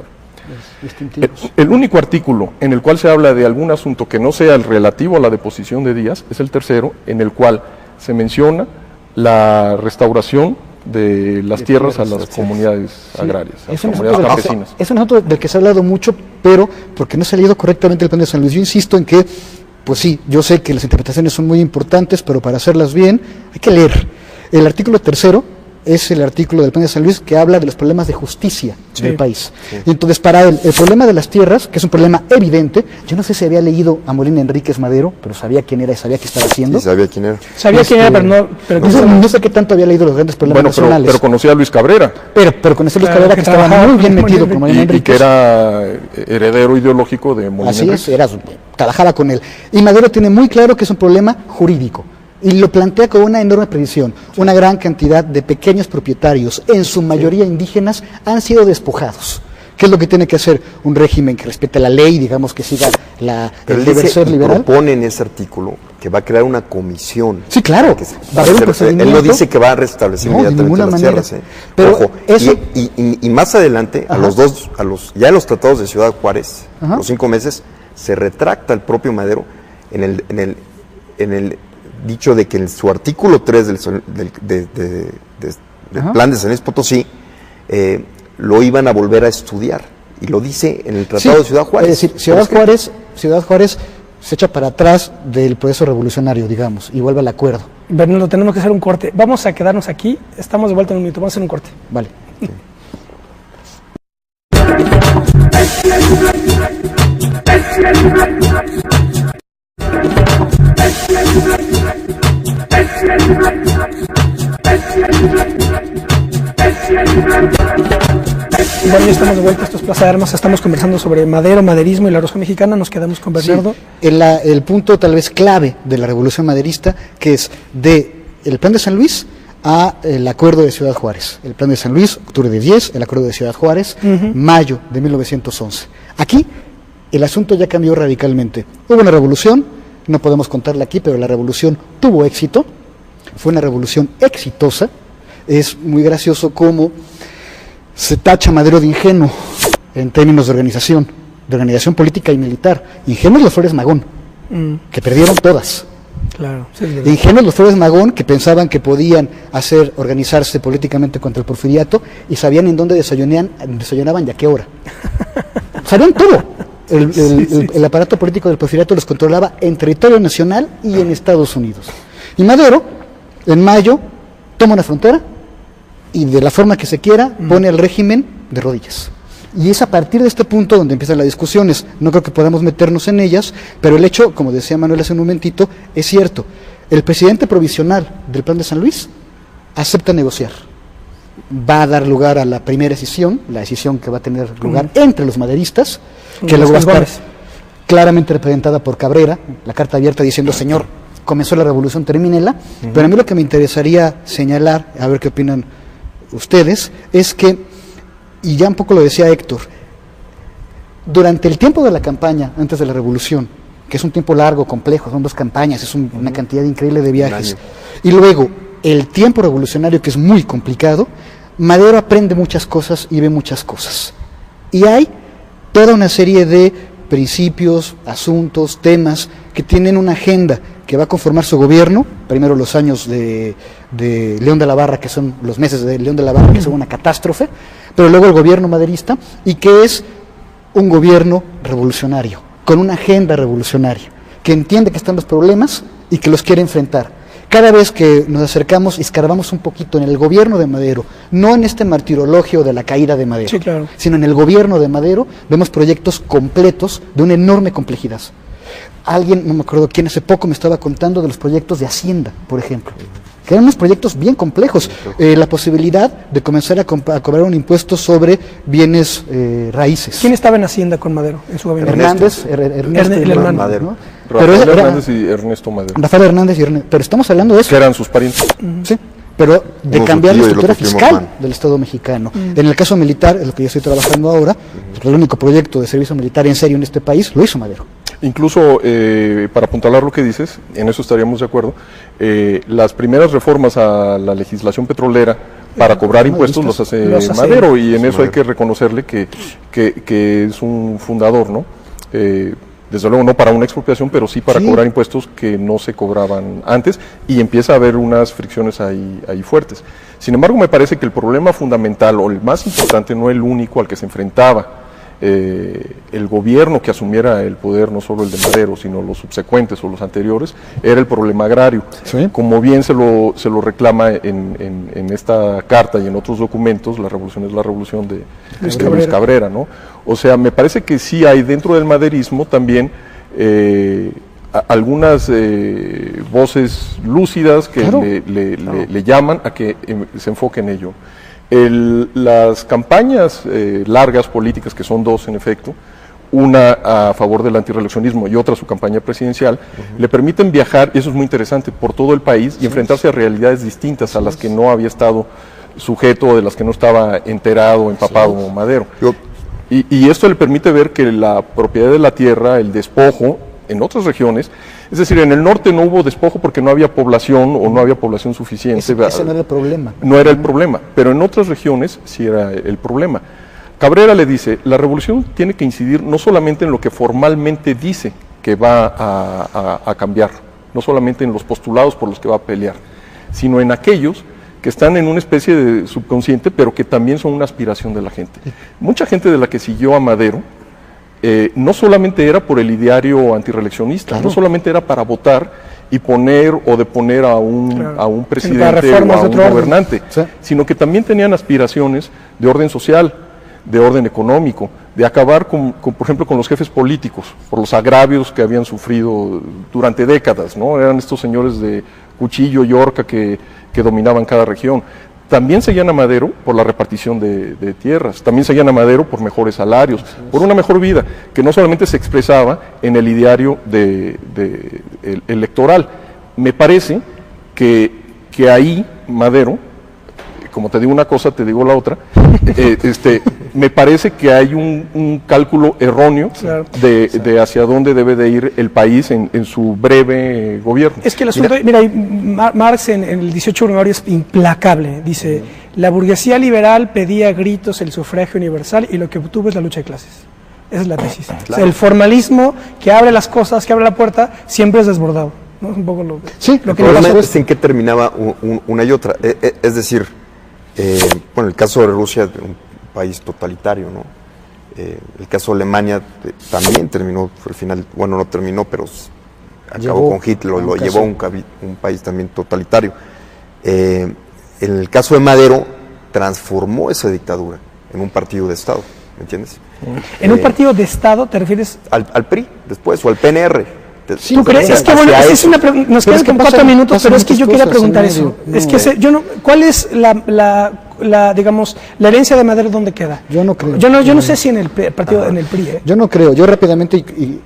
El único artículo en el cual se habla de algún asunto que no sea el relativo a la deposición de Díaz es el 3, en el cual se menciona la restauración de las tierras a las comunidades agrarias, a las comunidades campesinas. Es un asunto del que se ha hablado mucho, pero porque no se ha leído correctamente el Plan de San Luis. Yo insisto en que, pues sí, yo sé que las interpretaciones son muy importantes, pero para hacerlas bien hay que leer. El artículo 3 es el artículo del Plan de San Luis que habla de los problemas de justicia del país. Y entonces, para él, el problema de las tierras, que es un problema evidente, yo no sé si había leído a Molina Enríquez Madero, pero sabía quién era y sabía qué estaba haciendo. Sí, sabía quién era. Sabía quién era, pero no sé qué tanto había leído los grandes problemas nacionales. Pero conocía a Luis Cabrera. Pero conocía a Luis Cabrera, que estaba muy bien metido con Molina Enríquez. Y que era heredero ideológico de Molina Enríquez. Así es, trabajaba con él. Y Madero tiene muy claro que es un problema jurídico. Y lo plantea con una enorme precisión. Una gran cantidad de pequeños propietarios, en su mayoría indígenas, han sido despojados. ¿Qué es lo que tiene que hacer un régimen que respete la ley, digamos, que siga el deber ser liberal? Propone en ese artículo que va a crear una comisión. Sí, claro. Va a haber un procedimiento. Él no dice que va a restablecer inmediatamente las tierras. Pero ojo, eso... y más adelante, ya en los tratados de Ciudad Juárez, los 5 meses, se retracta el propio Madero en el dicho de que en su artículo 3 del Plan de San Luis Potosí lo iban a volver a estudiar, y lo dice en el Tratado de Ciudad Juárez. Es decir, Ciudad Juárez se echa para atrás del proceso revolucionario, digamos, y vuelve al acuerdo. Bernardo, tenemos que hacer un corte. Vamos a quedarnos aquí, estamos de vuelta en un minuto, vamos a hacer un corte. Vale. Bueno, ya estamos de vuelta, esto es Plaza de Armas, estamos conversando sobre Madero, maderismo y la Revolución Mexicana, nos quedamos con Bernardo. Sí, el punto tal vez clave de la Revolución Maderista, que es de el Plan de San Luis a el Acuerdo de Ciudad Juárez. El Plan de San Luis, octubre de 10, el Acuerdo de Ciudad Juárez, mayo de 1911. Aquí el asunto ya cambió radicalmente. Hubo una revolución, no podemos contarla aquí, pero la revolución tuvo éxito, fue una revolución exitosa. Es muy gracioso cómo se tacha a Madero de ingenuo en términos de organización política y militar. Ingenuos los Flores Magón, que perdieron todas. Claro, sí, Ingenuos los Flores Magón, que pensaban que podían organizarse políticamente contra el porfiriato y sabían en dónde desayunaban y a qué hora. Sabían todo. El aparato político del porfiriato los controlaba en territorio nacional y en Estados Unidos. Y Madero, en mayo, toma una frontera y de la forma que se quiera pone al régimen de rodillas. Y es a partir de este punto donde empiezan las discusiones. No creo que podamos meternos en ellas, pero el hecho, como decía Manuel hace un momentito, es cierto. El presidente provisional del Plan de San Luis acepta negociar. Va a dar lugar a la primera decisión, la decisión que va a tener lugar entre los maderistas, que luego va a estar claramente representada por Cabrera, la carta abierta diciendo, señor, comenzó la revolución, termínela. Pero a mí lo que me interesaría señalar, a ver qué opinan ustedes, es que, y ya un poco lo decía Héctor, durante el tiempo de la campaña, antes de la revolución, que es un tiempo largo, complejo, son 2 campañas, es una cantidad increíble de viajes, y luego el tiempo revolucionario, que es muy complicado, Madero aprende muchas cosas y ve muchas cosas. Y hay toda una serie de principios, asuntos, temas que tienen una agenda que va a conformar su gobierno. Primero los años de León de la Barra, que son los meses de León de la Barra, que son una catástrofe, pero luego el gobierno maderista, y que es un gobierno revolucionario, con una agenda revolucionaria, que entiende que están los problemas y que los quiere enfrentar. Cada vez que nos acercamos y escarbamos un poquito en el gobierno de Madero, no en este martirologio de la caída de Madero, sí, claro, sino en el gobierno de Madero, vemos proyectos completos de una enorme complejidad. Alguien, no me acuerdo quién, hace poco me estaba contando de los proyectos de Hacienda, por ejemplo, que eran unos proyectos bien complejos. La posibilidad de comenzar a cobrar un impuesto sobre bienes raíces. ¿Quién estaba en Hacienda con Madero en su gobierno? Ernesto el hermano. Madero. ¿no? Rafael Hernández y Ernesto Madero. Rafael Hernández y Ernesto. Pero estamos hablando de eso. Que eran sus parientes. Sí, pero de Uno cambiar la su tío y el estructura otro primo fiscal hermano. del Estado mexicano. En el caso militar, es lo que yo estoy trabajando ahora, el único proyecto de servicio militar en serio en este país lo hizo Madero. Incluso, para apuntalar lo que dices, en eso estaríamos de acuerdo, las primeras reformas a la legislación petrolera para cobrar impuestos los hace Madero, y en eso hay que reconocerle que es un fundador, ¿no? Desde luego no para una expropiación, pero sí para cobrar impuestos que no se cobraban antes, y empieza a haber unas fricciones ahí fuertes. Sin embargo, me parece que el problema fundamental, o el más importante, no el único al que se enfrentaba el gobierno que asumiera el poder, no solo el de Madero, sino los subsecuentes o los anteriores, era el problema agrario. ¿Sí? Como bien se lo reclama en esta carta y en otros documentos, la revolución es la revolución de Luis Cabrera, ¿no? O sea, me parece que sí hay dentro del maderismo también algunas voces lúcidas que le llaman a que se enfoque en ello. Las campañas largas políticas, que son 2 en efecto, una a favor del antirreeleccionismo y otra su campaña presidencial, le permiten viajar, y eso es muy interesante, por todo el país y enfrentarse a realidades distintas a las que no había estado sujeto o de las que no estaba enterado, empapado Madero. Y esto le permite ver que la propiedad de la tierra, el despojo, en otras regiones, es decir, en el norte no hubo despojo porque no había población o no había población suficiente. Ese no era el problema. No era el problema, pero en otras regiones sí era el problema. Cabrera le dice, la revolución tiene que incidir no solamente en lo que formalmente dice que va a cambiar, no solamente en los postulados por los que va a pelear, sino en aquellos que están en una especie de subconsciente, pero que también son una aspiración de la gente. Mucha gente de la que siguió a Madero no solamente era por el ideario antirreeleccionista, no solamente era para votar y poner o deponer a un presidente o a un gobernante, sino que también tenían aspiraciones de orden social, de orden económico, de acabar por ejemplo, con los jefes políticos, por los agravios que habían sufrido durante décadas, ¿no? Eran estos señores de cuchillo y horca que dominaban cada región. También seguían a Madero por la repartición de tierras, también seguían a Madero por mejores salarios, por una mejor vida, que no solamente se expresaba en el ideario electoral. Me parece que ahí Madero, como te digo una cosa, te digo la otra, me parece que hay un cálculo erróneo de hacia dónde debe de ir el país en su breve gobierno. Es que el asunto, Marx en el 18 Brumario es implacable, dice, la burguesía liberal pedía a gritos el sufragio universal y lo que obtuvo es la lucha de clases. Esa es la tesis. Claro. O sea, el formalismo que abre las cosas, que abre la puerta, siempre es desbordado, ¿no? Es un poco lo que el problema es en qué terminaba una y otra. Es decir, bueno, el caso de Rusia, un país totalitario, ¿no? El caso de Alemania también terminó, al final, bueno, no terminó, pero acabó con Hitler, lo llevó a un país también totalitario. En el caso de Madero, transformó esa dictadura en un partido de Estado, ¿me entiendes? ¿En un partido de Estado te refieres? Al PRI, después, o al PNR. ¿Tú crees? Es que bueno, es una nos quedan como 4 minutos, pero es que yo quería preguntar eso. Es que ¿cuál es digamos, la herencia de Madero dónde queda? Yo no creo. Yo no sé si en el partido, en el PRI. Yo no creo. Yo rápidamente,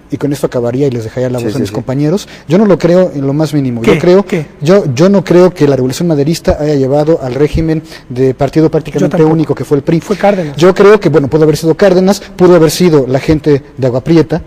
y con esto acabaría y les dejaría la voz a mis compañeros, yo no lo creo en lo más mínimo. Yo no creo que la revolución maderista haya llevado al régimen de partido prácticamente único que fue el PRI. Fue Cárdenas. Yo creo que, bueno, pudo haber sido Cárdenas, pudo haber sido la gente de Agua Prieta,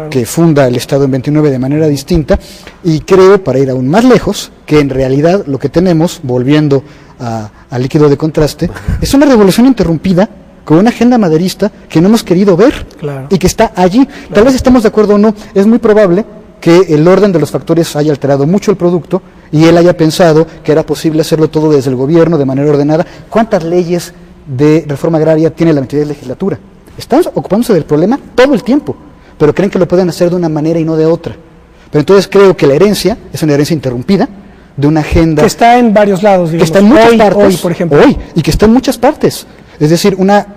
que funda el Estado en 29 de manera distinta, y creo, para ir aún más lejos, que en realidad lo que tenemos, volviendo al líquido de contraste, es una revolución interrumpida con una agenda maderista que no hemos querido ver y que está allí. Tal vez estemos de acuerdo o no, es muy probable que el orden de los factores haya alterado mucho el producto y él haya pensado que era posible hacerlo todo desde el gobierno de manera ordenada. ¿Cuántas leyes de reforma agraria tiene la 23 legislatura? Están ocupándose del problema todo el tiempo, pero creen que lo pueden hacer de una manera y no de otra. Pero entonces creo que la herencia es una herencia interrumpida de una agenda... Que está en varios lados, digamos. Que está en muchas partes. Hoy, por ejemplo. Y que está en muchas partes. Es decir, una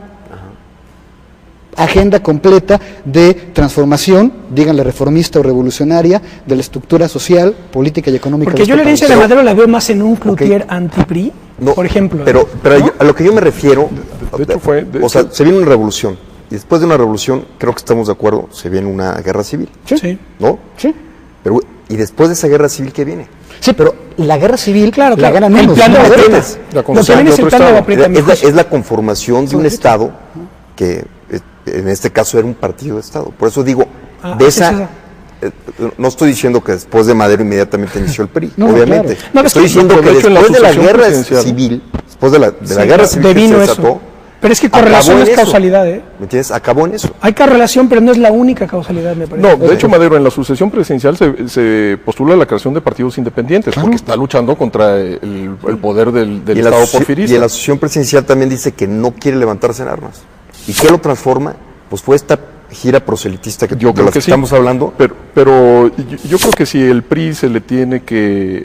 agenda completa de transformación, díganle reformista o revolucionaria, de la estructura social, política y económica. Porque yo la herencia de Madero la veo más en un Cloutier anti-PRI, por ejemplo. Pero ¿no? a lo que yo me refiero, de hecho o sea, se viene una revolución. Y después de una revolución, creo que estamos de acuerdo, se viene una guerra civil. Sí. ¿No? Sí. Pero, ¿y después de esa guerra civil qué viene? Sí, pero la guerra civil la gana el menos. plan de Agua Prieta. Lo que viene es el plan de Agua Prieta. Es la conformación de un Estado que, en este caso, era un partido de Estado. Por eso digo, no estoy diciendo que después de Madero inmediatamente inició el PRI, obviamente. Claro. No, estoy diciendo que después de la guerra civil, después de la guerra civil que se desató, pero es que correlación no es causalidad, ¿eh? ¿Me entiendes? Acabó en eso. Hay correlación, pero no es la única causalidad, me parece. No, de hecho, Madero, en la sucesión presidencial se postula la creación de partidos independientes, porque está luchando contra el poder del Estado porfirista. Y en la sucesión presidencial también dice que no quiere levantarse en armas. ¿Y qué lo transforma? Pues fue esta gira proselitista que estamos hablando. Pero yo creo que si el PRI se le tiene que...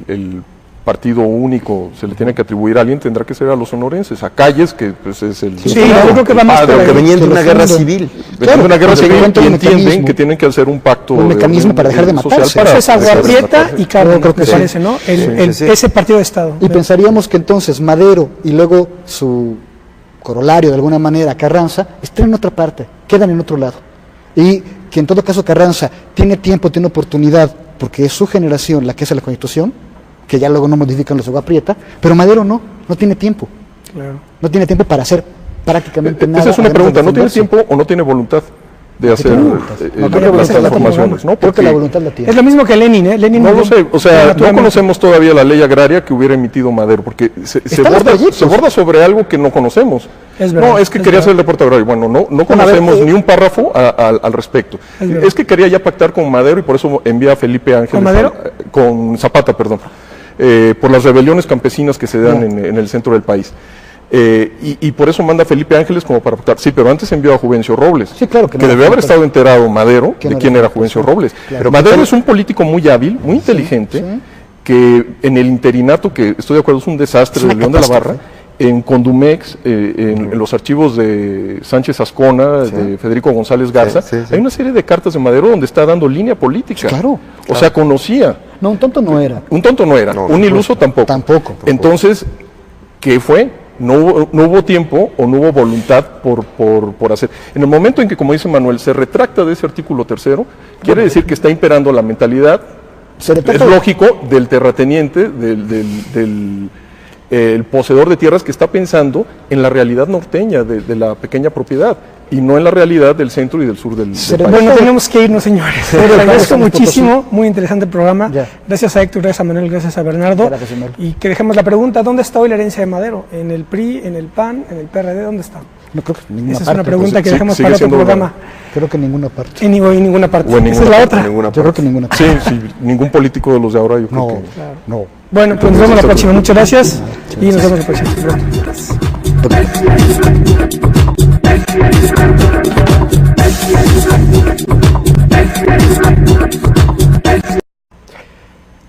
el partido único se le tiene que atribuir a alguien, tendrá que ser a los sonorenses, a Calles, que pues es el... Sí, yo creo que va más pero que venían de una guerra civil. Venían de una guerra civil y entienden que tienen que hacer un pacto... Un mecanismo para dejar de matarse. Eso es Agua Prieta y Cárdenas, creo que parece, ¿no? Ese partido de Estado. Y pensaríamos que entonces Madero y luego su corolario, de alguna manera, Carranza, están en otra parte, quedan en otro lado. Y que en todo caso Carranza tiene tiempo, tiene oportunidad, porque es su generación la que hace la Constitución, que ya luego no modifican los de Agua Prieta, pero Madero no tiene tiempo. Claro. No tiene tiempo para hacer prácticamente nada. Esa es una pregunta, ¿no tiene tiempo o no tiene voluntad de hacer las transformaciones? ¿No? Creo que la voluntad la tiene. Es lo mismo que Lenin, ¿eh? Lenin no lo sé, o sea, no conocemos todavía la ley agraria que hubiera emitido Madero, porque se borda sobre algo que no conocemos. No, es que quería hacer el reporte agrario. Bueno, no conocemos ni un párrafo al respecto. Es que quería ya pactar con Madero y por eso envía a Felipe Ángeles. ¿Con Madero? Con Zapata, perdón. Por las rebeliones campesinas que se dan en el centro del país. Y por eso manda a Felipe Ángeles como para votar. Sí, pero antes envió a Juvencio Robles, Sí, claro que no debió haber estado enterado Madero Que de no quién era era Juvencio Robles. Claro. Pero Madero es un político muy hábil, muy inteligente, sí. que en el interinato, que estoy de acuerdo, es un desastre, Es una de León de la Barra, catástrofe. en Condumex, en los archivos de Sánchez Ascona, de Federico González Garza, Sí, sí, sí. hay una serie de cartas de Madero donde está dando línea política. Claro. O sea, conocía. No, un tonto no era. Un tonto no era, No, un iluso tampoco. Tampoco. Entonces, ¿qué fue? No hubo tiempo o no hubo voluntad por hacer. En el momento en que, como dice Manuel, se retracta de ese artículo 3º, quiere decir que está imperando la mentalidad, Se es retracta- lógico, del terrateniente, el poseedor de tierras que está pensando en la realidad norteña de la pequeña propiedad y no en la realidad del centro y del sur del Se país. Bueno, tenemos que irnos, señores. Les agradezco Estamos muchísimo, muy interesante el programa. Ya. Gracias a Héctor, gracias a Manuel, gracias a Bernardo. Gracias, Manuel. Y que dejemos la pregunta, ¿dónde está hoy la herencia de Madero? ¿En el PRI, en el PAN, en el PRD? ¿Dónde está? No creo que en ninguna Esa es parte. una pregunta que sí, dejemos sigue para otro siendo programa. Creo que en ninguna parte. En ninguna parte. O en Esa es ninguna la parte, otra. Ninguna Yo creo parte. que en ninguna parte. Sí, sí, ningún político de los de ahora, yo creo No, que... no. Bueno, pues nos vemos la próxima. Muchas gracias. Y nos vemos la próxima. Gracias.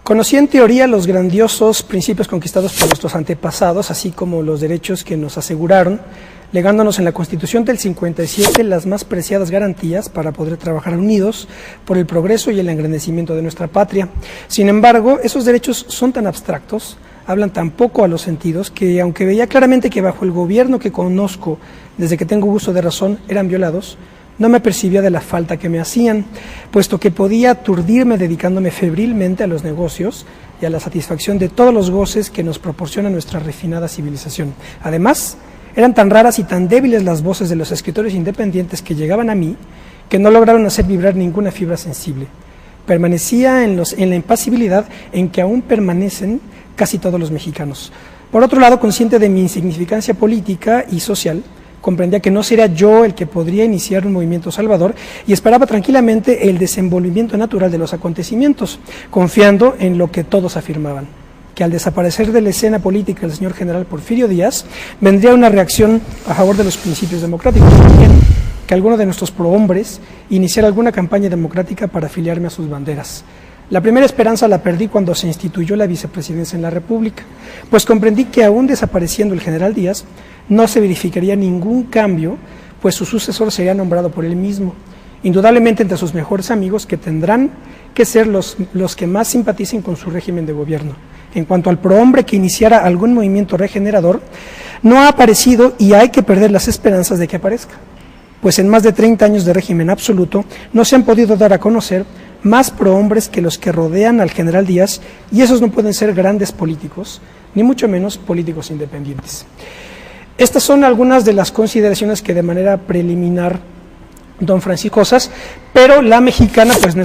Conocí en teoría los grandiosos principios conquistados por nuestros antepasados, así como los derechos que nos aseguraron, legándonos en la Constitución del 57 las más preciadas garantías para poder trabajar unidos por el progreso y el engrandecimiento de nuestra patria. Sin embargo, esos derechos son tan abstractos, hablan tan poco a los sentidos, que aunque veía claramente que bajo el gobierno que conozco desde que tengo uso de razón eran violados, no me percibía de la falta que me hacían, puesto que podía aturdirme dedicándome febrilmente a los negocios y a la satisfacción de todos los goces que nos proporciona nuestra refinada civilización. Además, eran tan raras y tan débiles las voces de los escritores independientes que llegaban a mí, que no lograron hacer vibrar ninguna fibra sensible. Permanecía en la impasibilidad en que aún permanecen casi todos los mexicanos. Por otro lado, consciente de mi insignificancia política y social, comprendía que no sería yo el que podría iniciar un movimiento salvador y esperaba tranquilamente el desenvolvimiento natural de los acontecimientos, confiando en lo que todos afirmaban, que al desaparecer de la escena política el señor general Porfirio Díaz, vendría una reacción a favor de los principios democráticos, también que alguno de nuestros prohombres iniciara alguna campaña democrática para afiliarme a sus banderas. La primera esperanza la perdí cuando se instituyó la vicepresidencia en la República, pues comprendí que aún desapareciendo el general Díaz, no se verificaría ningún cambio, pues su sucesor sería nombrado por él mismo, indudablemente entre sus mejores amigos, que tendrán que ser los que más simpaticen con su régimen de gobierno. En cuanto al prohombre que iniciara algún movimiento regenerador, no ha aparecido y hay que perder las esperanzas de que aparezca, pues en más de 30 años de régimen absoluto no se han podido dar a conocer más prohombres que los que rodean al general Díaz, y esos no pueden ser grandes políticos, ni mucho menos políticos independientes. Estas son algunas de las consideraciones que de manera preliminar don Francisco Cosas, pero la mexicana pues no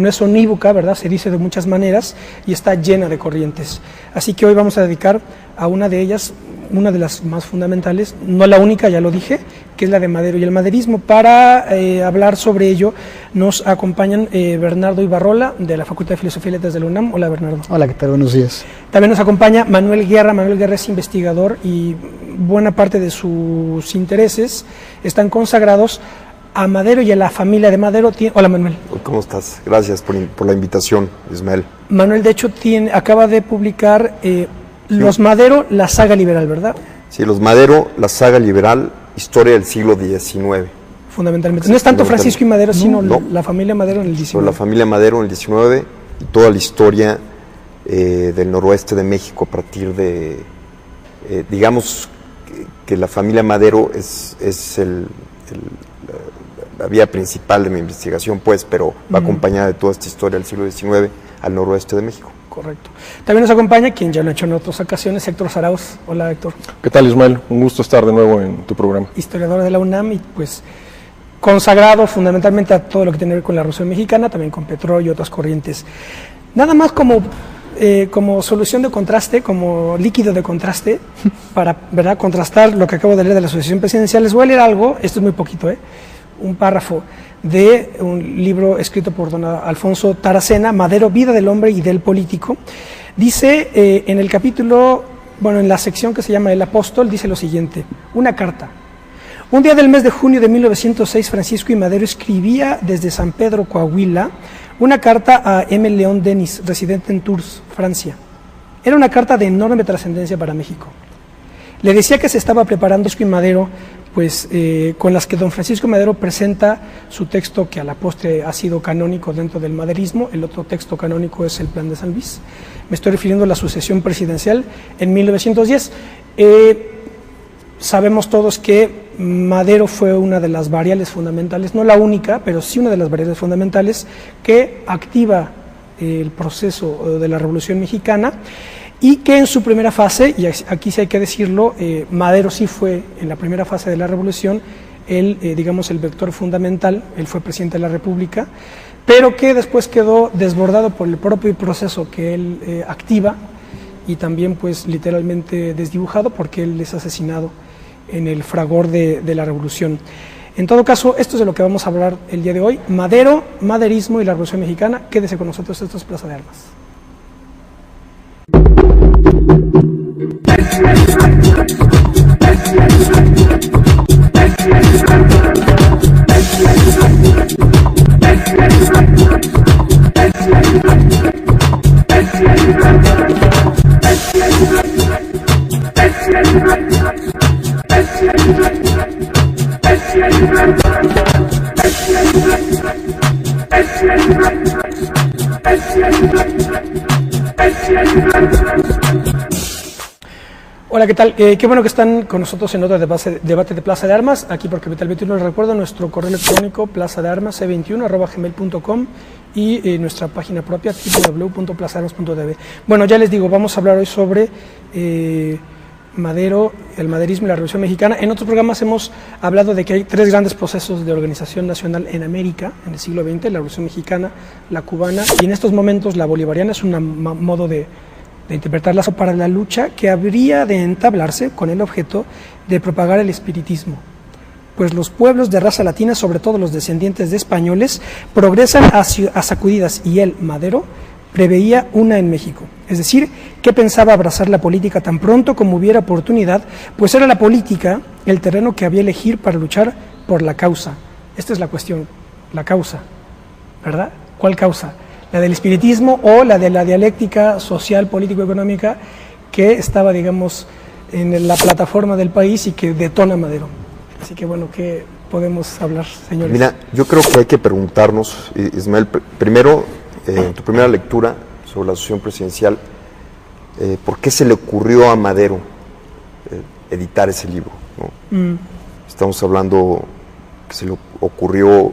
es unívoca, ¿verdad? Se dice de muchas maneras y está llena de corrientes. Así que hoy vamos a dedicar a una de ellas, una de las más fundamentales, no la única, ya lo dije, que es la de Madero y el maderismo. Para hablar sobre ello nos acompañan Bernardo Ibarrola, de la Facultad de Filosofía y Letras de la UNAM. Hola, Bernardo. Hola, ¿qué tal? Buenos días. También nos acompaña Manuel Guerra. Manuel Guerra es investigador y buena parte de sus intereses están consagrados a Madero y a la familia de Madero. Hola, Manuel. ¿Cómo estás? Gracias por la invitación, Ismael. Manuel, de hecho, acaba de publicar Los Madero, la saga liberal, ¿verdad? Sí, Los Madero, la saga liberal, historia del siglo XIX. Fundamentalmente. No es tanto Francisco y Madero, sino no. la familia Madero en el XIX. Sobre la familia Madero en el XIX y toda la historia del noroeste de México a partir de, digamos, que la familia Madero es la vía principal de mi investigación, pues, pero va acompañada de toda esta historia del siglo XIX al noroeste de México. Correcto. También nos acompaña, quien ya lo ha hecho en otras ocasiones, Héctor Zarauz. Hola, Héctor. ¿Qué tal, Ismael? Un gusto estar de nuevo en tu programa. Historiador de la UNAM y pues consagrado fundamentalmente a todo lo que tiene que ver con la Revolución Mexicana, también con petróleo y otras corrientes. Nada más como solución de contraste, como líquido de contraste, para, ¿verdad?, contrastar lo que acabo de leer de la Asociación Presidencial, les voy a leer algo, esto es muy poquito, un párrafo de un libro escrito por don Alfonso Taracena, Madero, Vida del Hombre y del Político. Dice en el capítulo bueno, en la sección que se llama El Apóstol, dice lo siguiente: una carta. Un día del mes de junio de 1906, Francisco I. Madero escribía desde San Pedro, Coahuila, una carta a M. León Denis, residente en Tours, Francia. Era una carta de enorme trascendencia para México. Le decía que se estaba preparando Francisco I. Madero, pues con las que don Francisco Madero presenta su texto que a la postre ha sido canónico dentro del maderismo. El otro texto canónico es el Plan de San Luis. Me estoy refiriendo a la sucesión presidencial en 1910. Sabemos todos que Madero fue una de las variables fundamentales, no la única, pero sí una de las variables fundamentales que activa el proceso de la Revolución Mexicana, y que en su primera fase, y aquí sí hay que decirlo, Madero sí fue en la primera fase de la Revolución digamos, el vector fundamental. Él fue presidente de la República, pero que después quedó desbordado por el propio proceso que él activa, y también pues literalmente desdibujado, porque él es asesinado en el fragor de la Revolución. En todo caso, esto es de lo que vamos a hablar el día de hoy: Madero, maderismo y la Revolución Mexicana. Quédese con nosotros, esto es Plaza de Armas. Hola, ¿qué tal? Qué bueno que están con nosotros en otro debate de Plaza de Armas, aquí por Capital 21. Les recuerdo nuestro correo electrónico plazadearmas c21@gmail.com y nuestra página propia www.plazadearmas.tv. Bueno, ya les digo, vamos a hablar hoy sobre Madero, el maderismo y la Revolución Mexicana. En otros programas hemos hablado de que hay tres grandes procesos de organización nacional en América en el siglo XX: la Revolución Mexicana, la cubana y en estos momentos la bolivariana. Es un modo de interpretarla para la lucha que habría de entablarse con el objeto de propagar el espiritismo, pues los pueblos de raza latina, sobre todo los descendientes de españoles, progresan a sacudidas, y él, Madero, preveía una en México. Es decir, que pensaba abrazar la política tan pronto como hubiera oportunidad, pues era la política el terreno que había elegir para luchar por la causa. Esta es la cuestión, la causa, ¿verdad? ¿Cuál causa? La del espiritismo o la de la dialéctica social, político-económica que estaba, digamos, en la plataforma del país y que detona Madero. Así que bueno, ¿qué podemos hablar, señores? Mira, yo creo que hay que preguntarnos, Ismael, primero, en tu primera lectura sobre la asociación presidencial, ¿por qué se le ocurrió a Madero editar ese libro, ¿no? Estamos hablando que se le ocurrió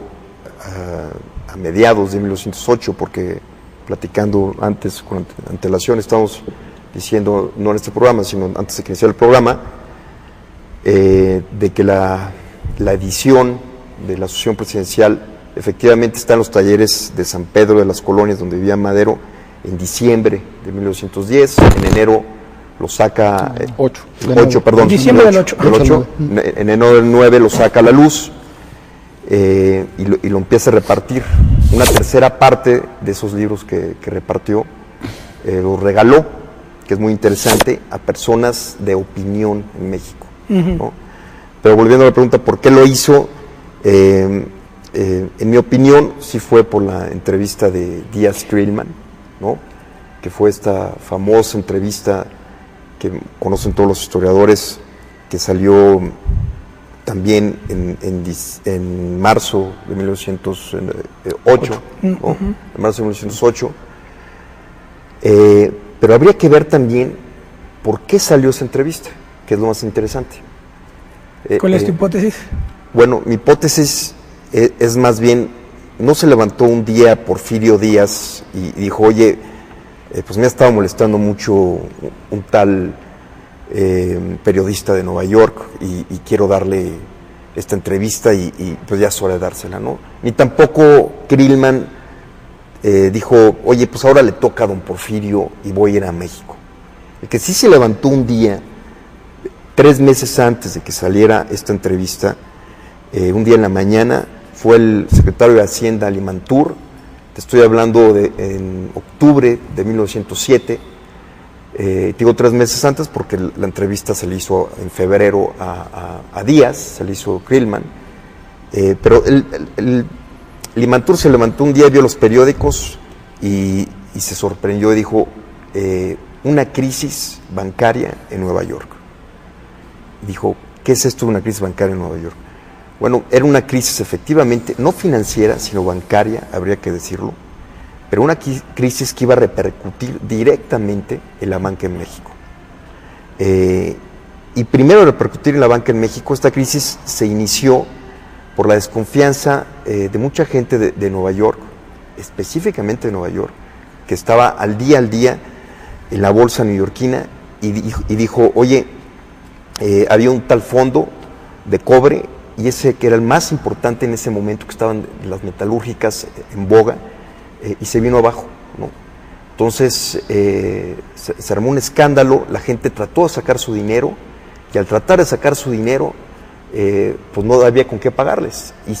a mediados de 1908, porque platicando antes con antelación estamos diciendo, no en este programa, sino antes de que iniciara el programa, de que la edición de la asociación presidencial efectivamente está en los talleres de San Pedro de las Colonias, donde vivía Madero, en diciembre de 1910. En enero lo saca... 8, perdón. Diciembre del 8. En enero del 9 lo saca a la luz. Y lo empieza a repartir. Una tercera parte de esos libros que repartió los regaló, que es muy interesante, a personas de opinión en México, ¿no? Pero volviendo a la pregunta, ¿por qué lo hizo? En mi opinión, sí fue por la entrevista de Díaz-Streelman, ¿no? Que fue esta famosa entrevista que conocen todos los historiadores, que salió también en marzo de 1908, ¿no? En marzo de 1908. Pero habría que ver también por qué salió esa entrevista, que es lo más interesante. ¿Cuál es tu hipótesis? Bueno, mi hipótesis es más bien, no se levantó un día Porfirio Díaz y dijo, oye, pues me ha estado molestando mucho un tal periodista de Nueva York y quiero darle esta entrevista y pues ya es hora de dársela, ¿no? Ni tampoco Krillman dijo, oye, pues ahora le toca a don Porfirio y voy a ir a México. El que sí se levantó un día, 3 meses antes de que saliera esta entrevista, un día en la mañana, fue el secretario de Hacienda, Limantur. Te estoy hablando en octubre de 1907, Digo 3 meses antes porque la entrevista se le hizo en febrero a Díaz, se le hizo Krillman, pero Limantur se levantó un día, vio los periódicos y se sorprendió y dijo, una crisis bancaria en Nueva York. Dijo, ¿qué es esto de una crisis bancaria en Nueva York? Bueno, era una crisis efectivamente, no financiera, sino bancaria, habría que decirlo, pero una crisis que iba a repercutir directamente en la banca en México. Y primero repercutir en la banca en México, esta crisis se inició por la desconfianza de mucha gente de Nueva York, específicamente de Nueva York, que estaba al día en la bolsa neoyorquina y dijo, oye, había un tal fondo de cobre y ese que era el más importante en ese momento, que estaban las metalúrgicas en boga, y se vino abajo, ¿no? Entonces se armó un escándalo, la gente trató de sacar su dinero y al tratar de sacar su dinero pues no había con qué pagarles y